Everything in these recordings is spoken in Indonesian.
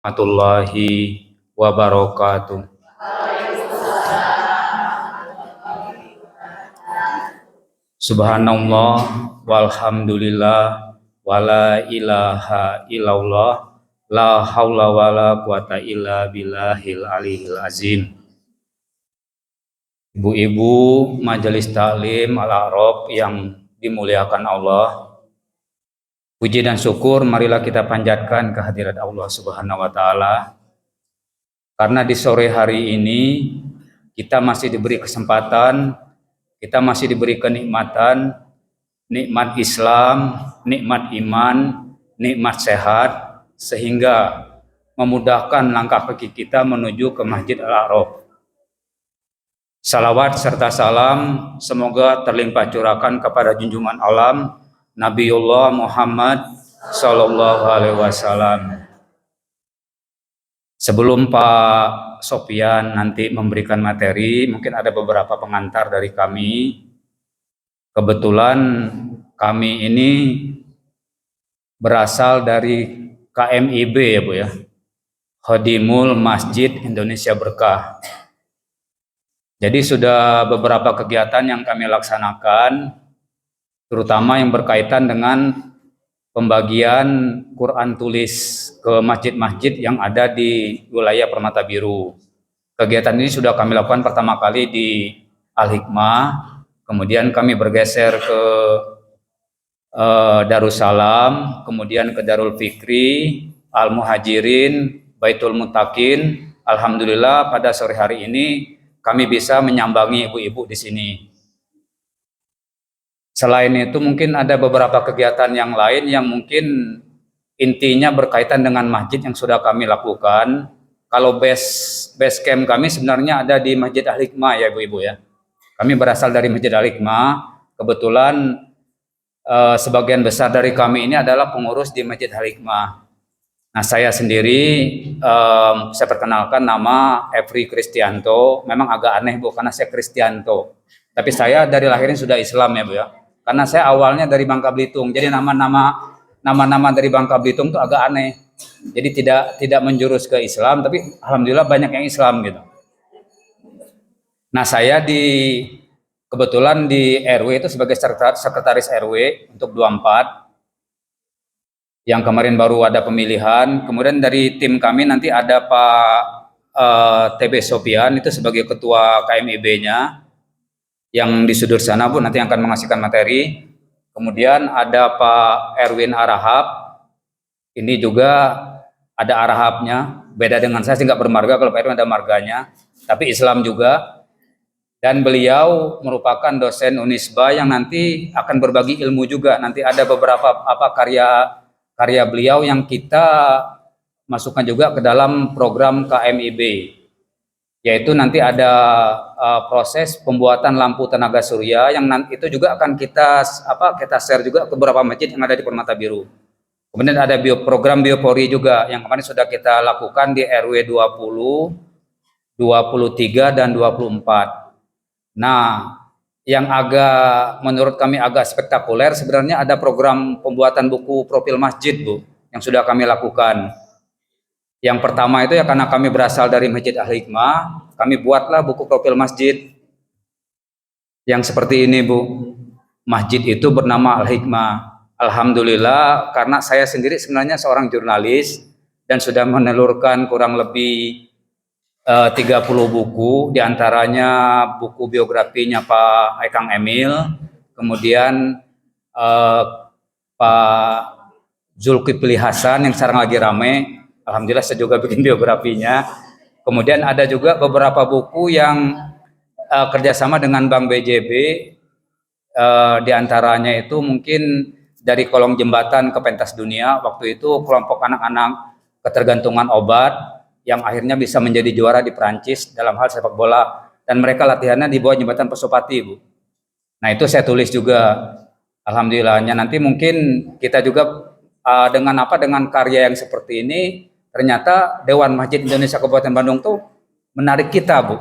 Warahmatullahi wabarakatuh. Subhanallah walhamdulillah wala ilaha illallah la haula wala quwata illa billahil aliyil azim. Ibu-ibu majelis taklim Al-A'raf yang dimuliakan Allah, puji dan syukur marilah kita panjatkan kehadirat Allah Subhanahu wa taala. Karena di sore hari ini kita masih diberi kesempatan, kita masih diberi kenikmatan, nikmat Islam, nikmat iman, nikmat sehat, sehingga memudahkan langkah kaki kita menuju ke Masjid Al-A'raf. Salawat serta salam semoga terlimpah curahkan kepada junjungan alam Nabiullah Muhammad Sallallahu Alaihi Wasallam. Sebelum Pak Sopyan nanti memberikan materi, mungkin ada beberapa pengantar dari kami. Kebetulan kami ini berasal dari KMIB ya Bu ya, Khodimul Masjid Indonesia Berkah. Jadi sudah beberapa kegiatan yang kami laksanakan, terutama yang berkaitan dengan pembagian Quran tulis ke masjid-masjid yang ada di wilayah Permata Biru. Kegiatan ini sudah kami lakukan pertama kali di Al-Hikmah, kemudian kami bergeser ke Darussalam, kemudian ke Darul Fikri, Al-Muhajirin, Baitul Muttaqin. Alhamdulillah pada sore hari ini kami bisa menyambangi ibu-ibu di sini. Selain itu mungkin ada beberapa kegiatan yang lain yang mungkin intinya berkaitan dengan masjid yang sudah kami lakukan. Kalau base camp kami sebenarnya ada di Masjid Al-Hikmah ya ibu-ibu ya. Kami berasal dari Masjid Al-Hikmah. Kebetulan sebagian besar dari kami ini adalah pengurus di Masjid Al-Hikmah. Nah, saya sendiri saya perkenalkan nama Efri Kristianto. Memang agak aneh Bu karena saya Kristianto. Tapi saya dari lahirnya sudah Islam ya Bu ya. Karena saya awalnya dari Bangka Belitung. Jadi nama-nama dari Bangka Belitung itu agak aneh. Jadi tidak menjurus ke Islam, tapi alhamdulillah banyak yang Islam gitu. Nah, saya kebetulan di RW itu sebagai sekretaris RW untuk 24. Yang kemarin baru ada pemilihan, kemudian dari tim kami nanti ada Pak TB Sopyan itu sebagai ketua KMIB-nya yang di sudut sana Bu nanti akan mengasihkan materi. Kemudian ada Pak Erwin Arahab, ini juga ada Arahabnya, beda dengan saya sih nggak bermarga, kalau Pak Erwin ada marganya, tapi Islam juga. Dan beliau merupakan dosen Unisba yang nanti akan berbagi ilmu juga. Nanti ada beberapa karya beliau yang kita masukkan juga ke dalam program KMIB, yaitu nanti ada proses pembuatan lampu tenaga surya yang nanti itu juga akan kita share juga ke beberapa masjid yang ada di Permata Biru. Kemudian ada program biopori juga yang kemarin sudah kita lakukan di RW 20, 23 dan 24. Nah, yang menurut kami agak spektakuler sebenarnya ada program pembuatan buku profil masjid Bu yang sudah kami lakukan. Yang pertama itu ya karena kami berasal dari Masjid Al-Hikmah, kami buatlah buku profil masjid yang seperti ini Bu. Masjid itu bernama Al-Hikmah. Alhamdulillah karena saya sendiri sebenarnya seorang jurnalis dan sudah menelurkan kurang lebih 30 buku, diantaranya buku biografinya Pak Kang Emil, kemudian Pak Zulkifli Hasan yang sekarang lagi rame, alhamdulillah saya juga bikin biografinya. Kemudian ada juga beberapa buku yang kerjasama dengan Bank BJB, diantaranya itu mungkin dari kolong jembatan ke pentas dunia, waktu itu kelompok anak-anak ketergantungan obat, yang akhirnya bisa menjadi juara di Perancis dalam hal sepak bola, dan mereka latihannya di bawah jembatan Pasopati Bu. Nah itu saya tulis juga, alhamdulillahnya. Nanti mungkin kita juga dengan karya yang seperti ini, ternyata Dewan Masjid Indonesia Kabupaten Bandung tuh menarik kita Bu,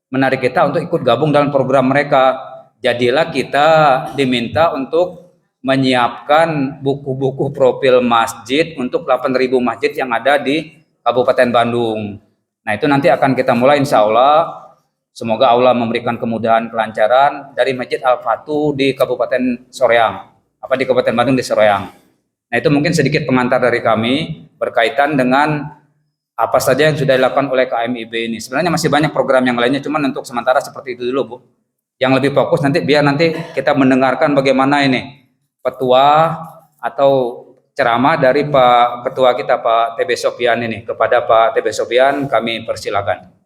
menarik kita untuk ikut gabung dalam program mereka. Jadilah kita diminta untuk menyiapkan buku-buku profil masjid untuk 8.000 masjid yang ada di Kabupaten Bandung. Nah, itu nanti akan kita mulai insya Allah. Semoga Allah memberikan kemudahan kelancaran dari Masjid Al-Fatu di Kabupaten Soreang. Di Kabupaten Bandung di Soreang. Nah, itu mungkin sedikit pengantar dari kami berkaitan dengan apa saja yang sudah dilakukan oleh KMIB ini. Sebenarnya masih banyak program yang lainnya, cuman untuk sementara seperti itu dulu, Bu. Yang lebih fokus nanti biar nanti kita mendengarkan bagaimana ini petua atau ceramah dari Pak Ketua kita Pak TB Sofyan ini. Kepada Pak TB Sofyan kami persilakan.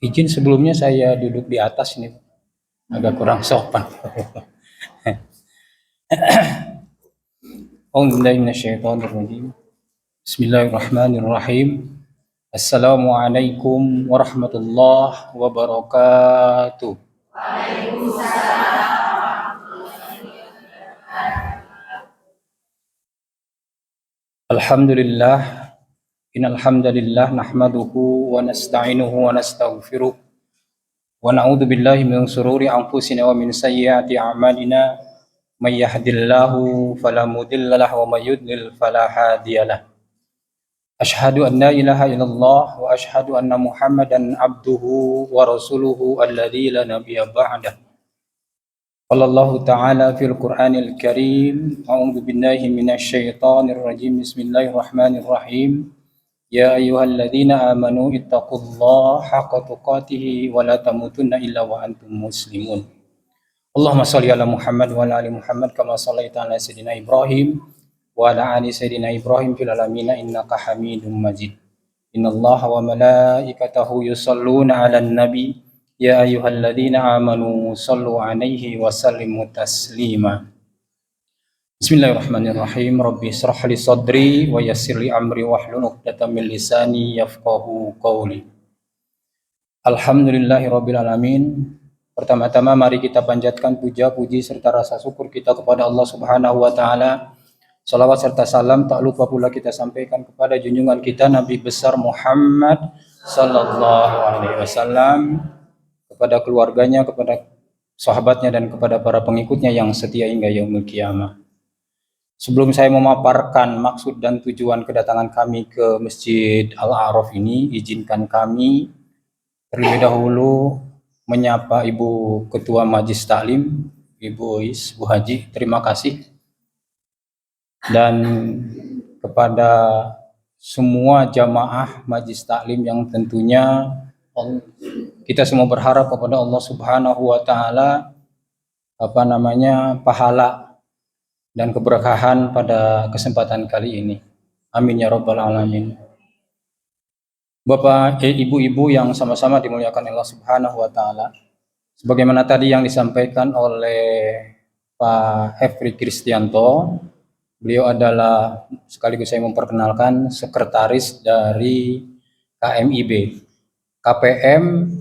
Izin sebelumnya saya duduk di atas ini, agak kurang sopan. Bismillahirrahmanirrahim. Assalamualaikum warahmatullahi wabarakatuh. Alhamdulillah. Innal hamdalillah nahmaduhu wa nasta'inuhu wa nastaghfiruh wa na'udzu billahi min shururi anfusina wa min sayyiati a'malina may yahdihillahu fala mudilla lahu wa may yudlil fala hadiyalah. Asyhadu an la ilaha illallah wa asyhadu anna Muhammadan abduhu wa rasuluhu alladzi la nabiyya ba'dah. Qala ta'ala fil Qur'anil Karim, a'udzu billahi minasy syaithanir rajim. Bismillahirrahmanirrahim. Ya ayyuhalladzina amanu ittaqullaha haqqa tuqatih wa la tamutunna illa wa antum muslimun. Allahumma shalli ala Muhammad wa ala ali Muhammad kama shallaita ala sayyidina Ibrahim wa ala ali sayyidina Ibrahim fil alamin innaka Hamidum Majid. Innallaha wa malaikatahu yusholluna 'alan nabi ya ayyuhalladzina amanu shallu 'alaihi wa sallimu taslima. Bismillahirrahmanirrahim. Rabbi shrah li sadri wa yassir li amri wahlul 'uqdatam min lisani yafqahu qawli. Alhamdulillahirabbil alamin. Pertama-tama mari kita panjatkan puja puji serta rasa syukur kita kepada Allah Subhanahu wa taala. Salawat serta salam tak lupa pula kita sampaikan kepada junjungan kita Nabi besar Muhammad sallallahu alaihi wasallam, kepada keluarganya, kepada sahabatnya dan kepada para pengikutnya yang setia hingga yaumul qiyamah. Sebelum saya memaparkan maksud dan tujuan kedatangan kami ke Masjid Al-A'raf ini, izinkan kami terlebih dahulu menyapa Ibu Ketua Majelis Taklim, Ibu Is, Bu Haji, terima kasih. Dan kepada semua jamaah Majelis Taklim yang tentunya kita semua berharap kepada Allah Subhanahu wa taala pahala dan keberkahan pada kesempatan kali ini. Amin ya rabbal alamin. Bapak, ibu-ibu yang sama-sama dimuliakan Allah Subhanahu wa taala. Sebagaimana tadi yang disampaikan oleh Pak Hefri Kristianto, beliau adalah, sekaligus saya memperkenalkan, sekretaris dari KMIB. KPM,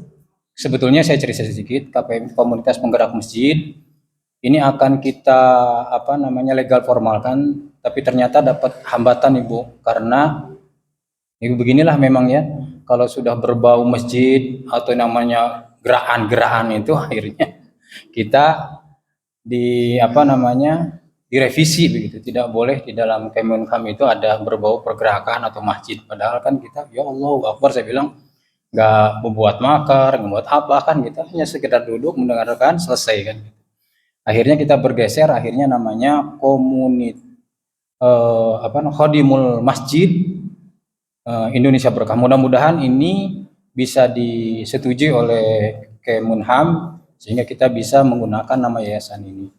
sebetulnya saya cerita sedikit, KPM Komunitas Penggerak Masjid. Ini akan kita legal formalkan, tapi ternyata dapat hambatan Ibu, karena Ibu beginilah memang ya, kalau sudah berbau masjid atau namanya gerakan-gerakan itu akhirnya kita direvisi begitu. Tidak boleh di dalam Kemenham itu ada berbau pergerakan atau masjid. Padahal kan kita, ya Allah Akbar, saya bilang nggak membuat makar, nggak membuat apa kan, kita hanya sekedar duduk mendengarkan selesai kan. Akhirnya kita bergeser, akhirnya namanya Khodimul Masjid Indonesia Berkah. Mudah-mudahan ini bisa disetujui oleh Kemenham sehingga kita bisa menggunakan nama yayasan ini.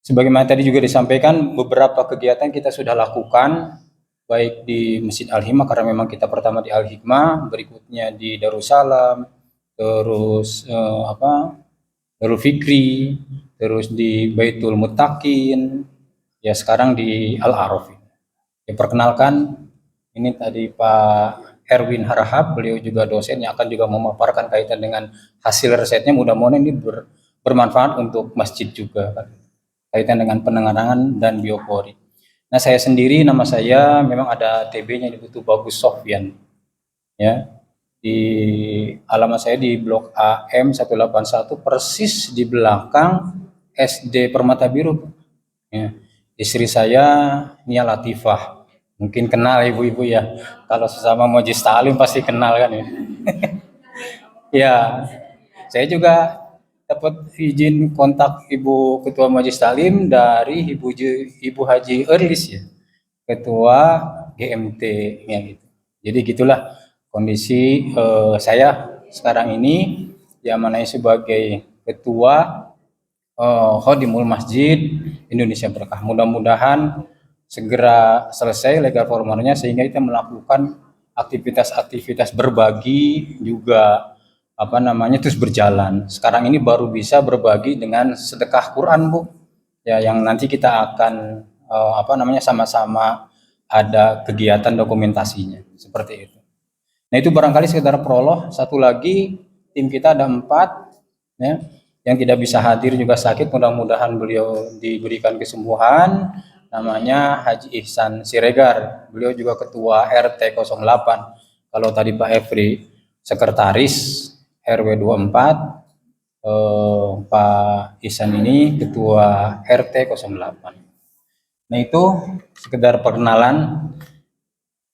Sebagaimana tadi juga disampaikan, beberapa kegiatan kita sudah lakukan, baik di Masjid Al-Hikmah karena memang kita pertama di Al-Hikmah, berikutnya di Darussalam, terus Darul Fikri, terus di Baitul Muttaqin, ya sekarang di Al-A'raf. Ya, perkenalkan, ini tadi Pak Erwin Harahap, beliau juga dosen yang akan juga memaparkan kaitan dengan hasil risetnya. Mudah-mudahan ini bermanfaat untuk masjid juga kan, kaitan dengan penenganan dan biopori. Nah, saya sendiri, nama saya memang ada TB-nya itu Bagus Sofyan, ya. Di alamat saya di Blok AM 181, persis di belakang SD Permata Biru. Ya. Istri saya Nia Latifah. Mungkin kenal ibu-ibu ya. Kalau sesama Majelis Ta'lim pasti kenal kan ya. Ya, saya juga dapat izin kontak Ibu Ketua Majelis Ta'lim dari Ibu Haji Erlis ya, Ketua GMT ya gitu. Jadi gitulah kondisi saya sekarang ini, yang mana sebagai Ketua Khodimul Masjid Indonesia Berkah. Mudah-mudahan segera selesai legal formalnya sehingga kita melakukan aktivitas-aktivitas berbagi juga terus berjalan. Sekarang ini baru bisa berbagi dengan sedekah Quran, Bu. Ya, yang nanti kita akan sama-sama ada kegiatan dokumentasinya seperti itu. Nah, itu barangkali sekedar prolog. Satu lagi, tim kita ada 4 ya. Yang tidak bisa hadir juga sakit, mudah-mudahan beliau diberikan kesembuhan. Namanya Haji Ihsan Siregar, beliau juga ketua RT 08. Kalau tadi Pak Efri sekretaris RW 24, Pak Ihsan ini ketua RT 08. Nah, itu sekedar perkenalan.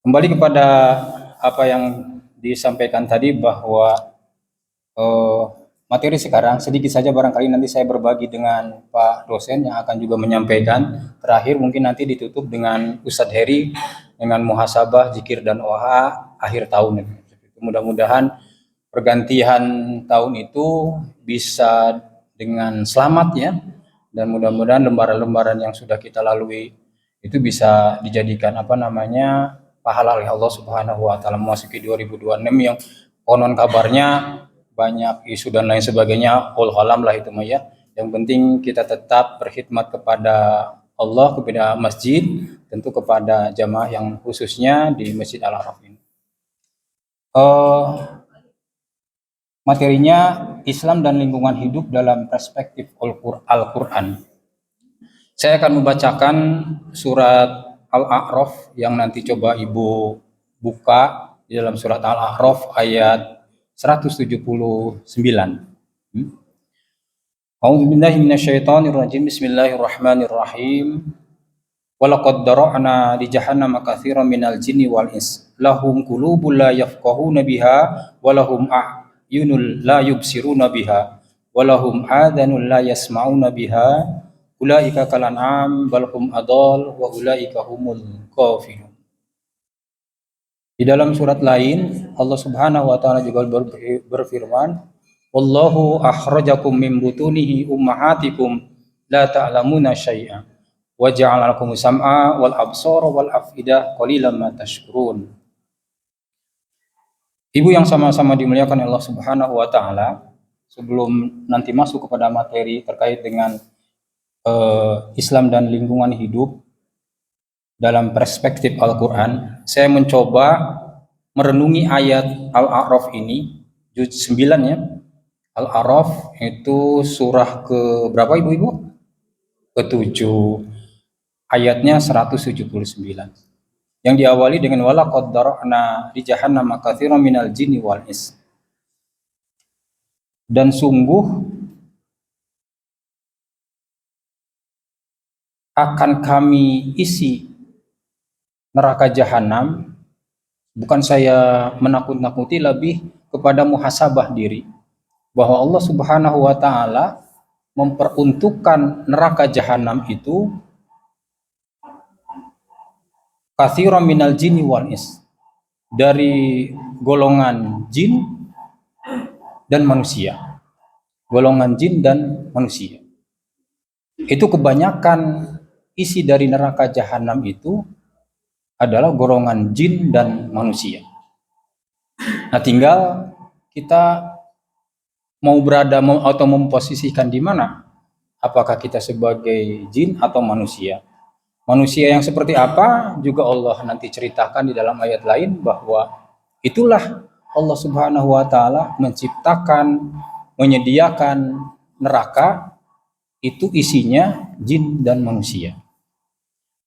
Kembali kepada apa yang disampaikan tadi, bahwa materi sekarang sedikit saja barangkali nanti saya berbagi dengan Pak dosen yang akan juga menyampaikan. Terakhir mungkin nanti ditutup dengan Ustadz Heri dengan muhasabah, zikir dan OHA akhir tahun. Mudah-mudahan pergantian tahun itu bisa dengan selamat ya, dan mudah-mudahan lembaran-lembaran yang sudah kita lalui itu bisa dijadikan pahala oleh Allah Subhanahu wa taala memasuki 2026 yang konon kabarnya banyak isu dan lain sebagainya. Alam lah itu ya. Yang penting kita tetap berkhidmat kepada Allah, kepada masjid, tentu kepada jamaah yang khususnya di Masjid Al-Araf ini. Materinya Islam dan lingkungan hidup dalam perspektif Al-Quran. Saya akan membacakan surat Al-A'raf yang nanti coba Ibu buka di dalam surat Al-A'raf ayat 179. A'udzubillahi minasyaitonirrajim. Bismillahirrahmanirrahim. Walaqad dara'na li jahannama katsiran minal jinni wal ins lahum qulubun la yafqahuna biha wa lahum a'yunun la yubsiruna biha wa lahum adhanun la yasma'una biha ulaika kalan'am bal hum adall wa ulaika humul ghafilun. Di dalam surat lain Allah Subhanahu wa taala juga berfirman, wallahu akhrajakum min butunihi ummahatikum la ta'lamuna syai'a wa ja'ala lakum sam'a wal absara wal afidah qalilan ma tashkurun. Ibu yang sama-sama dimuliakan Allah Subhanahu wa taala, sebelum nanti masuk kepada materi terkait dengan Islam dan lingkungan hidup dalam perspektif Al-Quran, saya mencoba merenungi ayat Al-A'raf ini, juz 9 ya. Al-A'raf itu surah ke berapa ibu-ibu? Ke-7. Ayatnya 179. Yang diawali dengan walaqad dara'na li jahannama katsiran minal jinni wal ins. Dan sungguh akan kami isi neraka jahanam. Bukan saya menakut-nakuti, lebih kepada muhasabah diri, bahwa Allah Subhanahu wa taala memperuntukkan neraka jahanam itu katsiran minal jinni wal ins, dari golongan jin dan manusia. Golongan jin dan manusia. Itu kebanyakan isi dari neraka jahanam itu adalah golongan jin dan manusia. Nah, tinggal kita mau berada atau memposisikan di mana. Apakah kita sebagai jin atau manusia? Manusia yang seperti apa juga Allah nanti ceritakan di dalam ayat lain, bahwa Itulah Allah Subhanahu wa taala menciptakan, menyediakan neraka itu isinya jin dan manusia.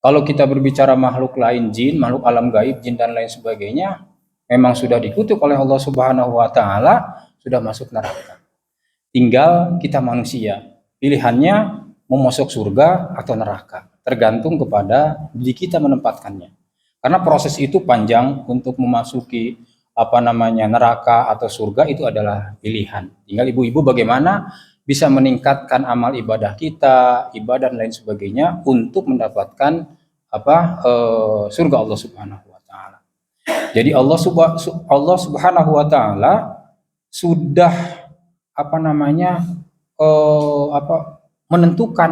Kalau kita berbicara makhluk lain jin, makhluk alam gaib, jin dan lain sebagainya, memang sudah dikutuk oleh Allah Subhanahu wa taala, sudah masuk neraka. Tinggal kita manusia, pilihannya mau masuk surga atau neraka, tergantung kepada diri kita menempatkannya. Karena proses itu panjang untuk memasuki neraka atau surga itu adalah pilihan. Tinggal ibu-ibu bagaimana bisa meningkatkan amal ibadah kita, ibadah dan lain sebagainya untuk mendapatkan surga Allah Subhanahu wa taala. Jadi Allah Subhanahu wa taala sudah menentukan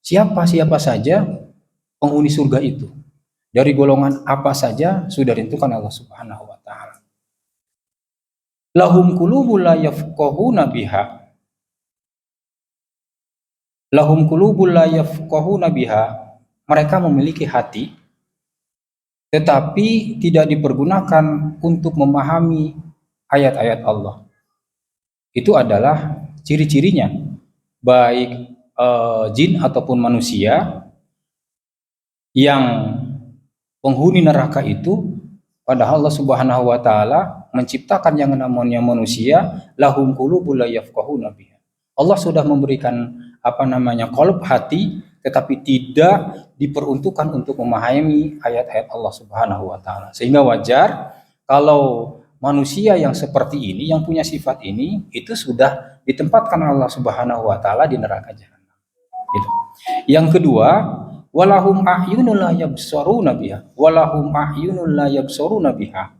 siapa saja penghuni surga itu. Dari golongan apa saja sudah ditentukan Allah Subhanahu wa taala. Lahum qulubun la yafqahuna biha. Lahum qulubun la yafqahuna biha. Mereka memiliki hati tetapi tidak dipergunakan untuk memahami ayat-ayat Allah. Itu adalah ciri-cirinya, baik jin ataupun manusia yang penghuni neraka itu, padahal Allah Subhanahu wa taala menciptakan yang namanya manusia, lahum qulubun la yafqahuna biha. Allah sudah memberikan qalb hati, tetapi tidak diperuntukkan untuk memahami ayat-ayat Allah Subhanahu wa taala. Sehingga wajar kalau manusia yang seperti ini, yang punya sifat ini, itu sudah ditempatkan Allah Subhanahu wa taala di neraka jahanam. Gitu. Yang kedua, walahum a'yunul la yabsaruna biha, walahum a'yunul la yabsaruna biha.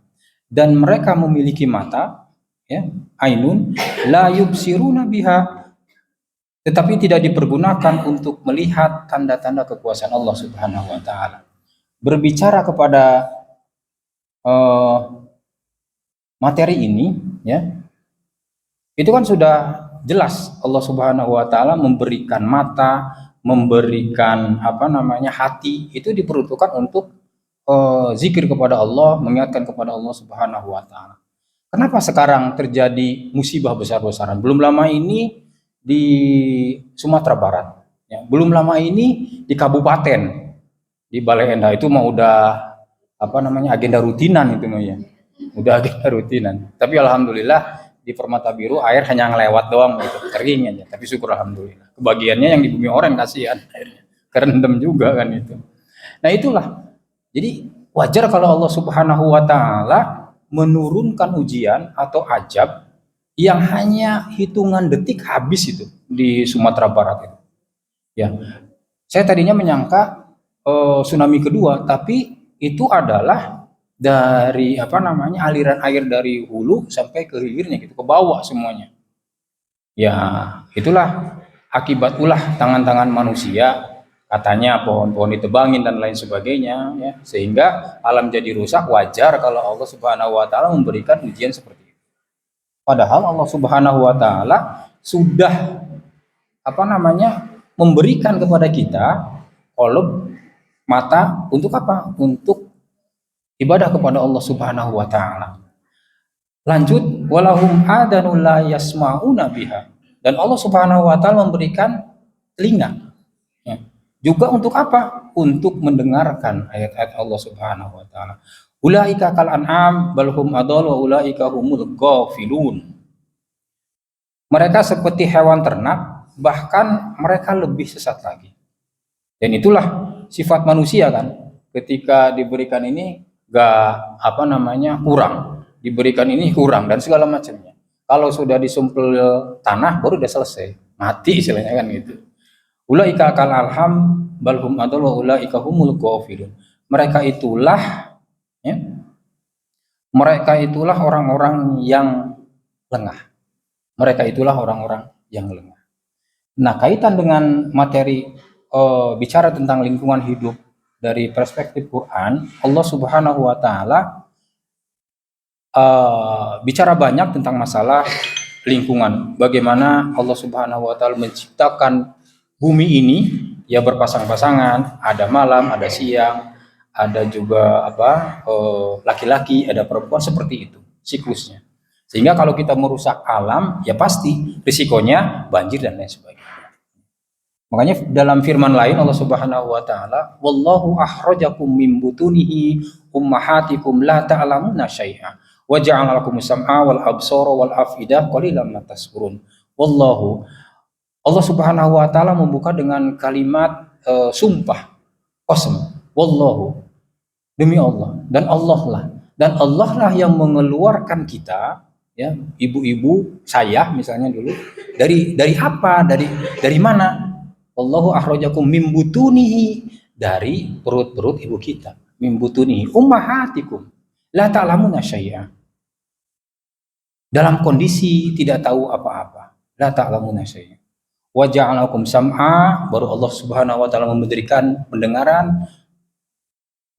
Dan mereka memiliki mata, ya, ainun la yubsiruna biha, tetapi tidak dipergunakan untuk melihat tanda-tanda kekuasaan Allah Subhanahu wa taala. Berbicara kepada materi ini, ya, itu kan sudah jelas Allah Subhanahu wa taala memberikan mata, memberikan hati, itu diperuntukkan untuk zikir kepada Allah, mengingatkan kepada Allah Subhanahu wa taala. Kenapa sekarang terjadi musibah besar-besaran? Belum lama ini di Sumatera Barat, ya. Belum lama ini di kabupaten, di Bale Endah, itu mah udah agenda rutinan itu mah, ya. Udah agenda rutinan. Tapi alhamdulillah di Permata Biru air hanya ngelewat doang gitu, kering aja. Tapi syukur alhamdulillah. Kebagiannya yang di bumi orang kasihan airnya. Kerendam juga kan itu. Nah itulah. Jadi wajar kalau Allah Subhanahu wa taala menurunkan ujian atau azab yang hanya hitungan detik habis itu di Sumatera Barat itu. Ya. Saya tadinya menyangka tsunami kedua, tapi itu adalah dari aliran air dari hulu sampai ke hilirnya gitu, ke bawah semuanya. Ya, itulah akibat ulah tangan-tangan manusia, katanya pohon-pohon ditebangin dan lain sebagainya, ya, sehingga alam jadi rusak. Wajar kalau Allah Subhanahu wa taala memberikan ujian seperti itu. Padahal Allah Subhanahu wa taala sudah memberikan kepada kita qalb, mata, untuk apa? Untuk ibadah kepada Allah Subhanahu wa taala. Lanjut, walahum adanul la yasma'una biha. Dan Allah Subhanahu wa taala memberikan telinga. Ya. Juga untuk apa? Untuk mendengarkan ayat-ayat Allah Subhanahu wa taala. Ulaika kal an'am bal hum adall wa ulaika humul ghafilun. Mereka seperti hewan ternak, bahkan mereka lebih sesat lagi. Dan itulah sifat manusia kan. Ketika diberikan ini kurang, diberikan ini kurang dan segala macamnya. Kalau sudah disumpel tanah baru udah selesai, mati istilahnya kan gitu. Ulaika kal alham bal hum adall wa ulaika humul ghafilun. Mereka itulah orang-orang yang lengah. Mereka itulah orang-orang yang lengah. Nah, kaitan dengan materi bicara tentang lingkungan hidup dari perspektif Quran, Allah Subhanahu wa taala bicara banyak tentang masalah lingkungan. Bagaimana Allah Subhanahu wa taala menciptakan bumi ini, ya, berpasang-pasangan, ada malam, ada siang, ada juga laki-laki, ada perempuan, seperti itu siklusnya. Sehingga kalau kita merusak alam, ya pasti risikonya banjir dan lain sebagainya. Makanya dalam firman lain Allah Subhanahu wa taala, "Wallahu akhrajakum min butunihi ummahatikum la ta'lamuna syai'a wa ja'ala lakumus sam'a wal absara wal afidah qalilan ma tashkurun." Wallahu, Allah Subhanahu wa taala membuka dengan kalimat sumpah, qasam. Wallahu, demi Allah, dan Allah lah yang mengeluarkan kita, ya, ibu-ibu saya misalnya dulu dari apa? Dari mana? Wallahu akhrajakum mim butunihi, dari perut-perut ibu kita. Mim butunihi ummahatikum la ta'lamuna syai'a, dalam kondisi tidak tahu apa-apa. La ta'lamuna syai'a. Wa ja'alakum sam'a, baru Allah Subhanahu wa taala memberikan pendengaran,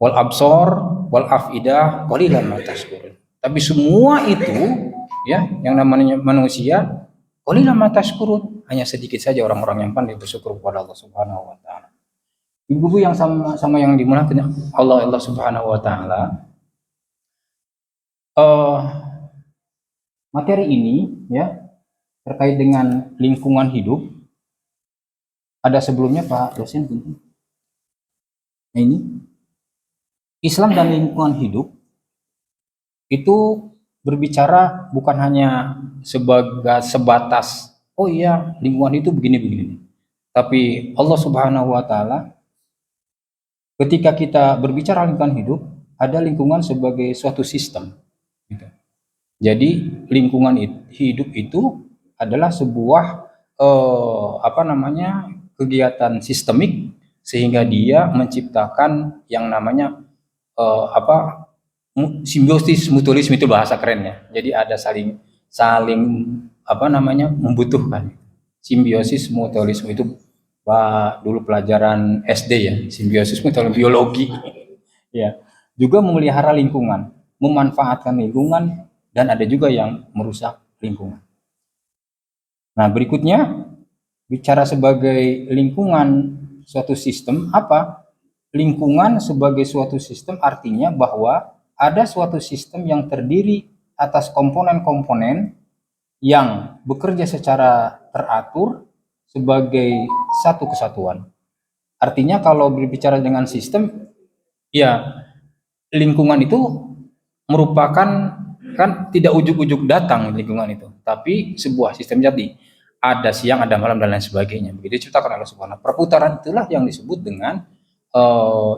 wal absor wal afidah qalilan ma tashkurun. Tapi semua itu, ya, yang namanya manusia, qalilan ma tashkurun, hanya sedikit saja orang-orang yang pandai bersyukur kepada Allah Subhanahu wa taala. Ibu-ibu yang sama yang dimuliakan Allah Subhanahu wa taala, materi ini, ya, terkait dengan lingkungan hidup, ada sebelumnya Pak dosen. Nah, ini Islam dan lingkungan hidup itu berbicara bukan hanya sebatas oh iya lingkungan itu begini-begini, tapi Allah Subhanahu wa taala ketika kita berbicara lingkungan hidup, ada lingkungan sebagai suatu sistem, gitu. Jadi lingkungan hidup itu adalah sebuah kegiatan sistemik, sehingga dia menciptakan yang namanya simbiosis mutualisme, itu bahasa kerennya. Jadi ada saling membutuhkan. Simbiosis mutualisme itu Pak dulu pelajaran SD, ya, simbiosis mutualisme biologi. Ya, juga memelihara lingkungan, memanfaatkan lingkungan, dan ada juga yang merusak lingkungan. Nah, berikutnya bicara sebagai lingkungan suatu sistem, apa? Lingkungan sebagai suatu sistem artinya bahwa ada suatu sistem yang terdiri atas komponen-komponen yang bekerja secara teratur sebagai satu kesatuan. Artinya kalau berbicara dengan sistem, ya, lingkungan itu merupakan, kan tidak ujuk-ujuk datang lingkungan itu, tapi sebuah sistem. Jadi ada siang, ada malam, dan lain sebagainya. Begitu diciptakan oleh Subhanahu. Perputaran itulah yang disebut dengan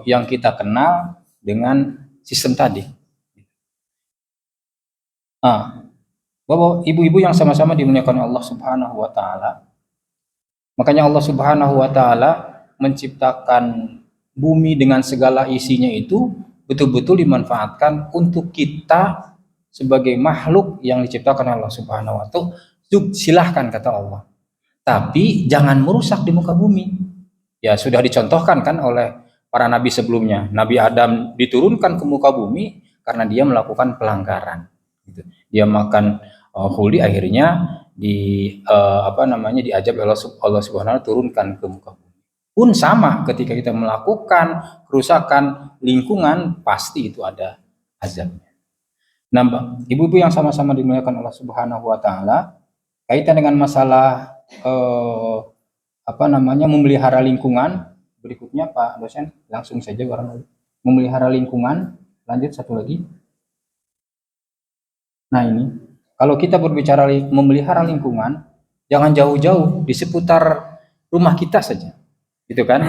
yang kita kenal dengan sistem tadi. Bapak, ibu-ibu yang sama-sama dimuliakan Allah Subhanahu wa taala. Makanya Allah Subhanahu wa taala menciptakan bumi dengan segala isinya itu betul-betul dimanfaatkan untuk kita sebagai makhluk yang diciptakan oleh Allah Subhanahu wa taala. Silahkan, kata Allah, tapi jangan merusak di muka bumi. Ya, sudah dicontohkan kan oleh para nabi sebelumnya. Nabi Adam diturunkan ke muka bumi karena dia melakukan pelanggaran, gitu. Dia makan huli, akhirnya diajab Allah Subhanahu wa taala turunkan ke muka bumi. Pun sama, ketika kita melakukan kerusakan lingkungan, pasti itu ada azabnya. Nah, ibu-ibu yang sama-sama dimuliakan Allah Subhanahu wa taala, kaitan dengan masalah memelihara lingkungan, berikutnya Pak dosen langsung saja barangkali. Memelihara lingkungan, lanjut satu lagi. Nah, ini kalau kita berbicara memelihara lingkungan, jangan jauh-jauh, di seputar rumah kita saja, gitu kan.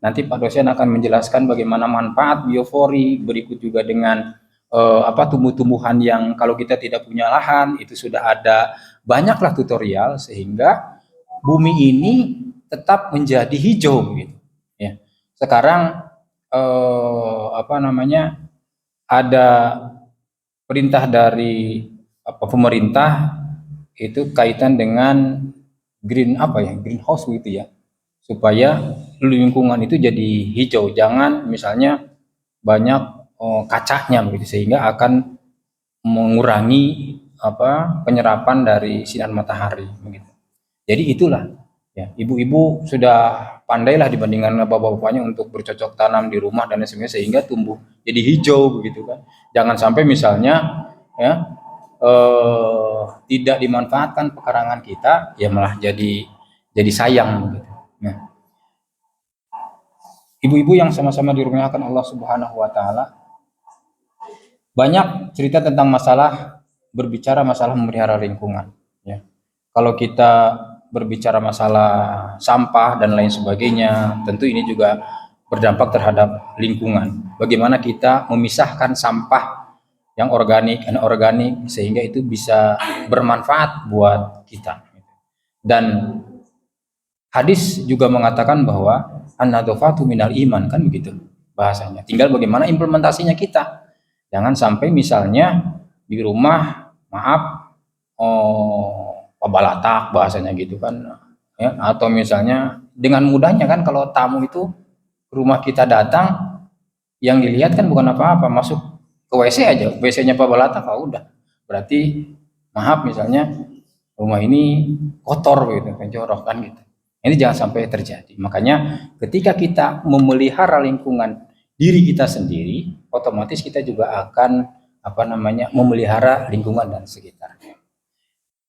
Nanti Pak dosen akan menjelaskan bagaimana manfaat biofori, berikut juga dengan tumbuh-tumbuhan yang kalau kita tidak punya lahan, itu sudah ada banyaklah tutorial, sehingga bumi ini tetap menjadi hijau, gitu, ya. Sekarang ada perintah dari pemerintah itu kaitan dengan greenhouse, gitu ya, supaya lingkungan itu jadi hijau, jangan misalnya banyak kacanya, begitu, sehingga akan mengurangi penyerapan dari sinar matahari, begitu. Jadi itulah Ya, ibu-ibu sudah pandailah dibandingkan bapak-bapaknya untuk bercocok tanam di rumah dan lain sebagainya sehingga tumbuh jadi hijau begitu kan. Jangan sampai misalnya ya tidak dimanfaatkan pekarangan kita ya malah jadi sayang begitu. Nah, ibu-ibu yang sama-sama dirumuskan Allah Subhanahu wa taala, banyak cerita tentang berbicara masalah memelihara lingkungan ya. Kalau kita berbicara masalah sampah dan lain sebagainya, tentu ini juga berdampak terhadap lingkungan. Bagaimana kita memisahkan sampah yang organik dan anorganik sehingga itu bisa bermanfaat buat kita. Dan hadis juga mengatakan bahwa an-nadzafatu minal iman, kan begitu bahasanya. Tinggal bagaimana implementasinya kita. Jangan sampai misalnya di rumah, maaf, pabalatak bahasanya gitu kan, ya, atau misalnya dengan mudahnya kan kalau tamu itu ke rumah kita datang, yang dilihat kan bukan apa-apa, masuk ke WC aja, WC-nya pabalatak, oh udah, berarti maaf misalnya rumah ini kotor gitu, kan jorok kan gitu. Ini jangan sampai terjadi. Makanya ketika kita memelihara lingkungan diri kita sendiri, otomatis kita juga akan memelihara lingkungan dan sekitarnya.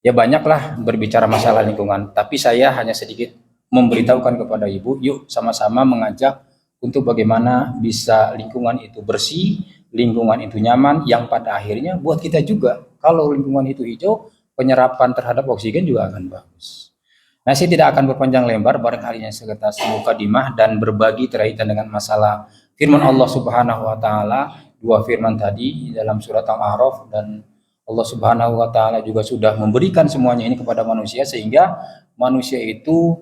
Ya banyaklah berbicara masalah lingkungan, tapi saya hanya sedikit memberitahukan kepada ibu, yuk sama-sama mengajak untuk bagaimana bisa lingkungan itu bersih, lingkungan itu nyaman, yang pada akhirnya buat kita juga. Kalau lingkungan itu hijau, penyerapan terhadap oksigen juga akan bagus. Nah, saya tidak akan berpanjang lebar, barangkali hanya sebatas mukadimah dan berbagi terkaitan dengan masalah firman Allah Subhanahu wa taala, dua firman tadi dalam surat Al-A'raf, dan Allah Subhanahu wa taala juga sudah memberikan semuanya ini kepada manusia sehingga manusia itu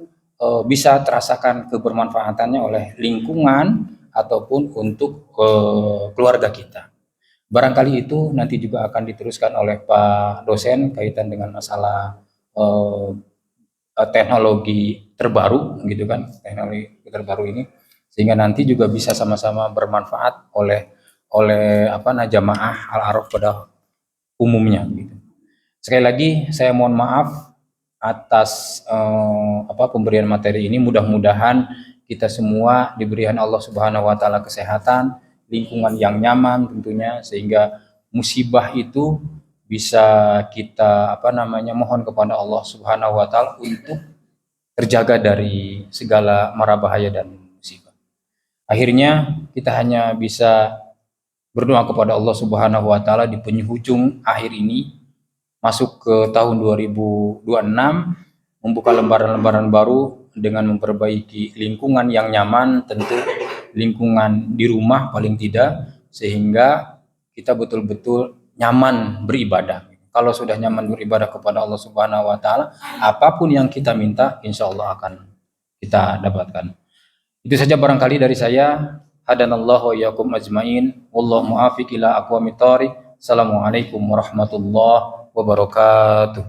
bisa terasakan kebermanfaatannya oleh lingkungan ataupun untuk keluarga kita. Barangkali itu nanti juga akan diteruskan oleh Pak dosen kaitan dengan masalah teknologi terbaru gitu kan, teknologi terbaru ini, sehingga nanti juga bisa sama-sama bermanfaat oleh jamaah Al-A'raf pada umumnya gitu. Sekali lagi saya mohon maaf atas pemberian materi ini. Mudah-mudahan kita semua diberikan Allah Subhanahu wa taala kesehatan, lingkungan yang nyaman tentunya, sehingga musibah itu bisa kita mohon kepada Allah Subhanahu wa taala untuk terjaga dari segala mara bahaya dan musibah. Akhirnya kita hanya bisa berdoa kepada Allah Subhanahu wa taala di penghujung akhir ini, masuk ke tahun 2026, membuka lembaran-lembaran baru dengan memperbaiki lingkungan yang nyaman, tentu lingkungan di rumah paling tidak, sehingga kita betul-betul nyaman beribadah. Kalau sudah nyaman beribadah kepada Allah Subhanahu wa taala, apapun yang kita minta insya Allah akan kita dapatkan. Itu saja barangkali dari saya. Hadanallahu wa iyyakum ajmain. Wallahu muwaffiq ila aqwamit thoriq. Assalamualaikum warahmatullahi wabarakatuh.